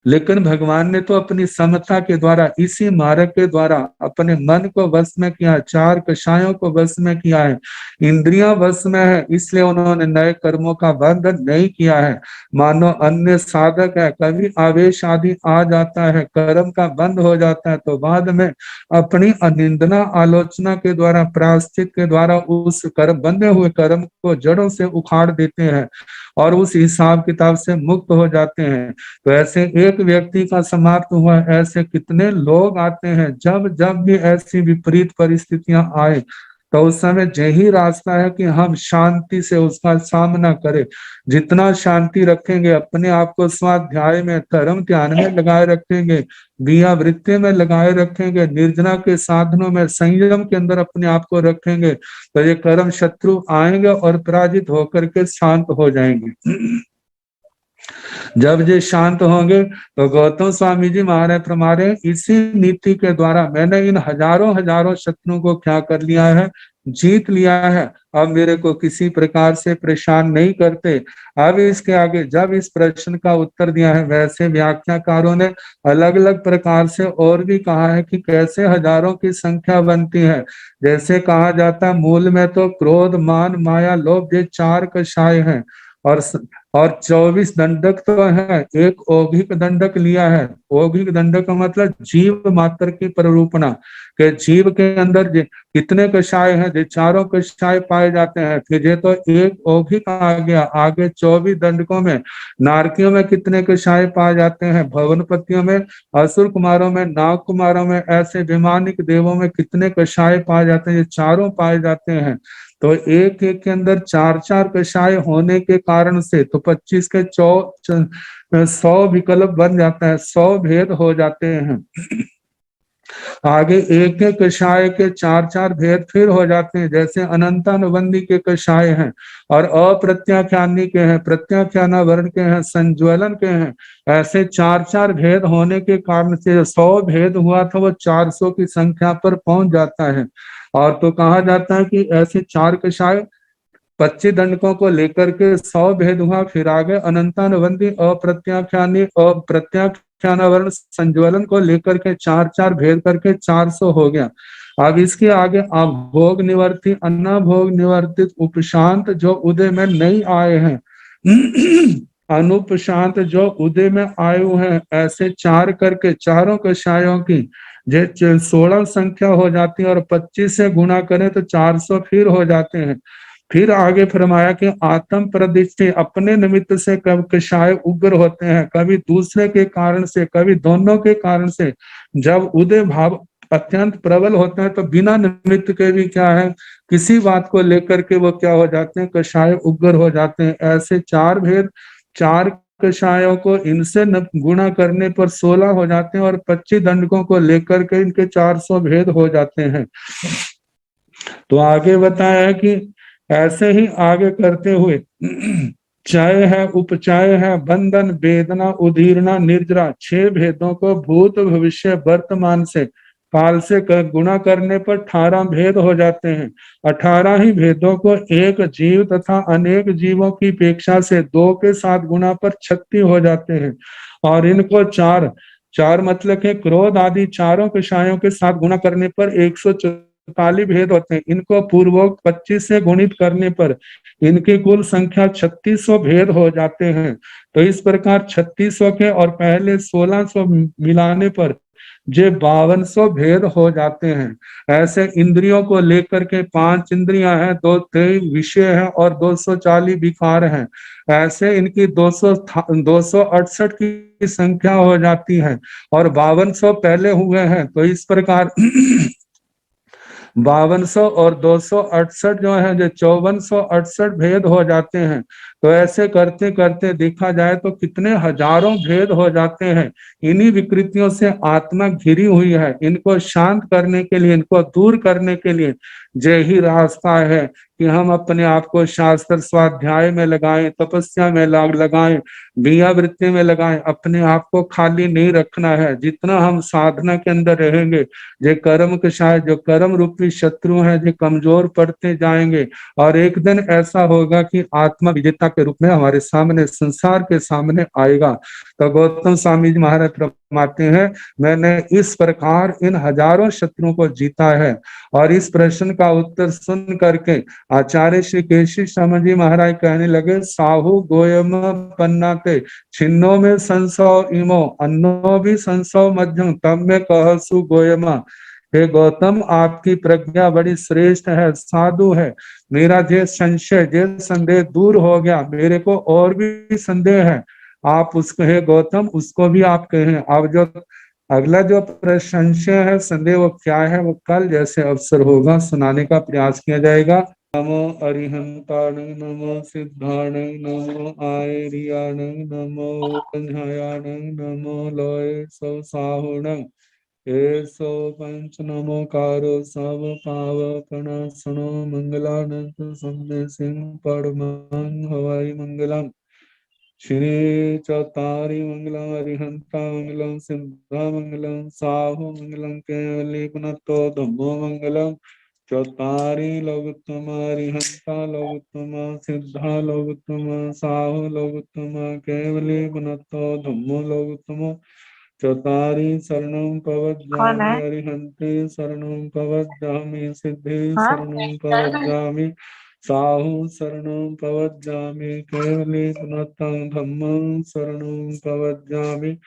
लेकिन भगवान ने तो अपनी समता के द्वारा, इसी मार्ग के द्वारा अपने मन को वश में किया, चार कषायों को वश में किया है, इंद्रियां वश में है, इसलिए उन्होंने नए कर्मों का बंधन नहीं किया है। मानो अन्य साधक है, कभी आवेश आदि आ जाता है, कर्म का बंध हो जाता है, तो बाद में अपनी अनिंदना आलोचना के द्वारा, प्रायश्चित के द्वारा उस कर्म, बंधे हुए कर्म को जड़ों से उखाड़ देते हैं और उस हिसाब किताब से मुक्त हो जाते हैं। तो ऐसे एक व्यक्ति का समाप्त हुआ, ऐसे कितने लोग आते हैं। जब जब भी ऐसी विपरीत परिस्थितियां आए, तो उस समय यही रास्ता है कि हम शांति से उसका सामना करें। जितना शांति रखेंगे, अपने आप को स्वाध्याय में, धर्म ध्यान में लगाए रखेंगे, दिया वृत्ति में लगाए रखेंगे, निर्जना के साधनों में, संयम के अंदर अपने आप को रखेंगे, तो ये कर्म शत्रु आएंगे और पराजित होकर के शांत हो जाएंगे। जब ये शांत होंगे तो गौतम स्वामी जी महाराज प्रमाणे इसी नीति के द्वारा मैंने इन हजारों हजारों शत्रुओं को क्या कर लिया है, जीत लिया है। अब मेरे को किसी प्रकार से परेशान नहीं करते। अब इसके आगे जब इस प्रश्न का उत्तर दिया है, वैसे व्याख्याकारों ने अलग अलग प्रकार से और भी कहा है कि कैसे हजारों की संख्या बनती है। जैसे कहा जाता है, मूल में तो क्रोध, मान, माया, लोभ, ये चार कषाय हैं और 24 दंडक तो है। एक औघिक दंडक लिया है। औघिक दंडक का मतलब जीव मात्र की प्ररूपणा, के जीव के अंदर कितने कषाय हैं, जो चारों कषाय पाए जाते हैं। फिर ये तो एक औघिक आ गया। आगे 24 दंडकों में नारकियों में कितने कषाय पाए जाते हैं, भवनपतियों में, असुर कुमारों में, नाग कुमारों में, ऐसे विमानिक देवों में कितने कषाय पाए जाते हैं, ये चारों पाए जाते हैं। तो एक एक के अंदर चार चार कषाय होने के कारण से तो 25 के 100 विकल्प बन जाता है, 100 भेद हो जाते हैं। आगे एक एक कषाय के चार चार भेद फिर हो जाते हैं। जैसे अनंतानुबंधी के कषाय हैं और अप्रत्याख्यानी के हैं, प्रत्याख्याना वर्ण के हैं, संज्वलन के हैं। ऐसे चार चार भेद होने के कारण से 100 भेद हुआ था, वो 400 की संख्या पर पहुंच जाता है। और तो कहा जाता है कि ऐसे चार कषाय 25 दंडकों को लेकर के 100 भेद हुआ। फिर आगे अनंतानुबंधी, अप्रत्याख्यानी, अप्रत्याख्यानावर्ण, संज्वलन को लेकर के चार चार भेद करके 400 हो गया। अब इसके आगे अभोग निवर्ती, अनाभोग निवर्तित, उपशांत जो उदय में नहीं आए हैं, अनुपशांत जो उदय में आए हुए हैं, ऐसे चार करके चारों कषायों की 16 संख्या हो जाती है और 25 से गुणा करें तो 400 फिर हो जाते हैं। फिर आगे फरमाया कि आत्म प्रदिष्टि, अपने निमित्त से कब कषाय उग्र होते हैं, कभी दूसरे के कारण से, कभी दोनों के कारण से। जब उदय भाव अत्यंत प्रबल होते हैं तो बिना निमित्त के भी क्या है, किसी बात को लेकर के वो क्या हो जाते हैं, कषाय उग्र हो जाते हैं। ऐसे चार भेद, चार कषायों को इनसे गुणा करने पर 16 हो जाते हैं और 25 दंडकों को लेकर के इनके 400 भेद हो जाते हैं। तो आगे बताया कि ऐसे ही आगे करते हुए चय है, उपचय है, बंधन, वेदना, उदीर्णा, निर्जरा, 6 भेदों को भूत, भविष्य, वर्तमान से, काल से गुणा करने पर 18 भेद हो जाते हैं। 18 ही भेदों को एक जीव तथा अनेक जीवों की अपेक्षा से 2 के साथ गुणा पर 36 हो जाते हैं। और इनको चार चार मतलब के क्रोध आदि चारों कषायों के साथ गुणा करने पर 144 भेद होते हैं। इनको पूर्वोक्त 25 से गुणित करने पर इनकी कुल संख्या 3600 भेद हो जाते हैं। तो इस प्रकार 3600 के और पहले 1600 मिलाने पर जे 5200 भेद हो जाते हैं। ऐसे इंद्रियों को लेकर के 5 इंद्रियां हैं, 223 विषय हैं और 240 विकार हैं। ऐसे इनकी 268 की संख्या हो जाती है और 5200 पहले हुए हैं। तो इस प्रकार 5200 और 268 जो है, जो 5468 भेद हो जाते हैं। तो ऐसे करते करते देखा जाए तो कितने हजारों भेद हो जाते हैं। इन्हीं विकृतियों से आत्मा घिरी हुई है। इनको शांत करने के लिए, इनको दूर करने के लिए यही रास्ता है कि हम अपने आप को शास्त्र स्वाध्याय में लगाएं, तपस्या में लगाएं, क्रियावृत्ति में लगाएं। अपने आप को खाली नहीं रखना है। जितना हम साधना के अंदर रहेंगे, जो कर्म के शायद जो कर्म रूपी शत्रु हैं, जो कमजोर पड़ते जाएंगे। और एक दिन ऐसा होगा कि आत्मा विजेता के रूप में हमारे सामने, संसार के सामने आएगा। तो गौतम स्वामी जी महाराज फरमाते हैं, मैंने इस प्रकार इन हजारों शत्रुओं को जीता है। और इस प्रश्न का उत्तर सुन करके आचार्य श्री केशव शर्मा जी महाराज कहने लगे, साहू गोयम पन्नाते छिन्नो में संसो इमो अन्नो भी संसो मध्यम तब में कहसु गोयमा। हे गौतम, आपकी प्रज्ञा बड़ी श्रेष्ठ है, साधु है। मेरा जे संशय, जे संदेह दूर हो गया। मेरे को और भी संदेह है, आप उसको, हे गौतम, उसको भी आप कहें। अब जो अगला जो संशय है, संदेह, वो क्या है, वो कल जैसे अवसर होगा सुनाने का प्रयास किया जाएगा। नमो अरिहंताण, नमो सिद्धाण, नमो आयरियाण, नमो कंझायाण, नमो लोय सो साहुण। एसो पंच नमोकारो सब पावपनासनो मंगलानंद सम्य सिंह पड़मंग हवाई मंगलम। श्री चौतारी मंगलम, अरिहंता मंगलम, सिद्धा मंगलम, साहु मंगलम, केवली पुनतो धम्मो मंगलम। चौतारी लोकोत्तम, अरिहंता लोकोत्तम, सिद्धा लोकोत्तम, साहु लोकोत्तम, केवली पुनतो धम्मो लोकोत्तम। चौतारी शरणं कौन पवज्जामि, है? अरिहन्ते शरणं पवज्जामि, सिद्धि हाँ, शरणं पवज्जामि, साहु शरणं पवज्जामि, केवली पुनतं धम्मं शरणं पवज्जामि।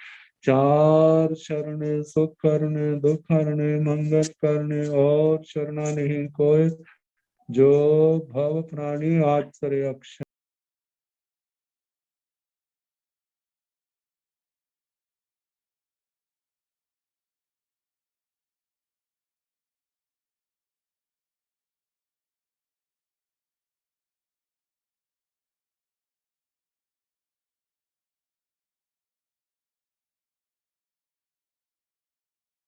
चार शरण सुख करने, दुख हरने, मंगल करने और शरणा नहीं कोई, जो भव प्राणी आचरे अक्षय।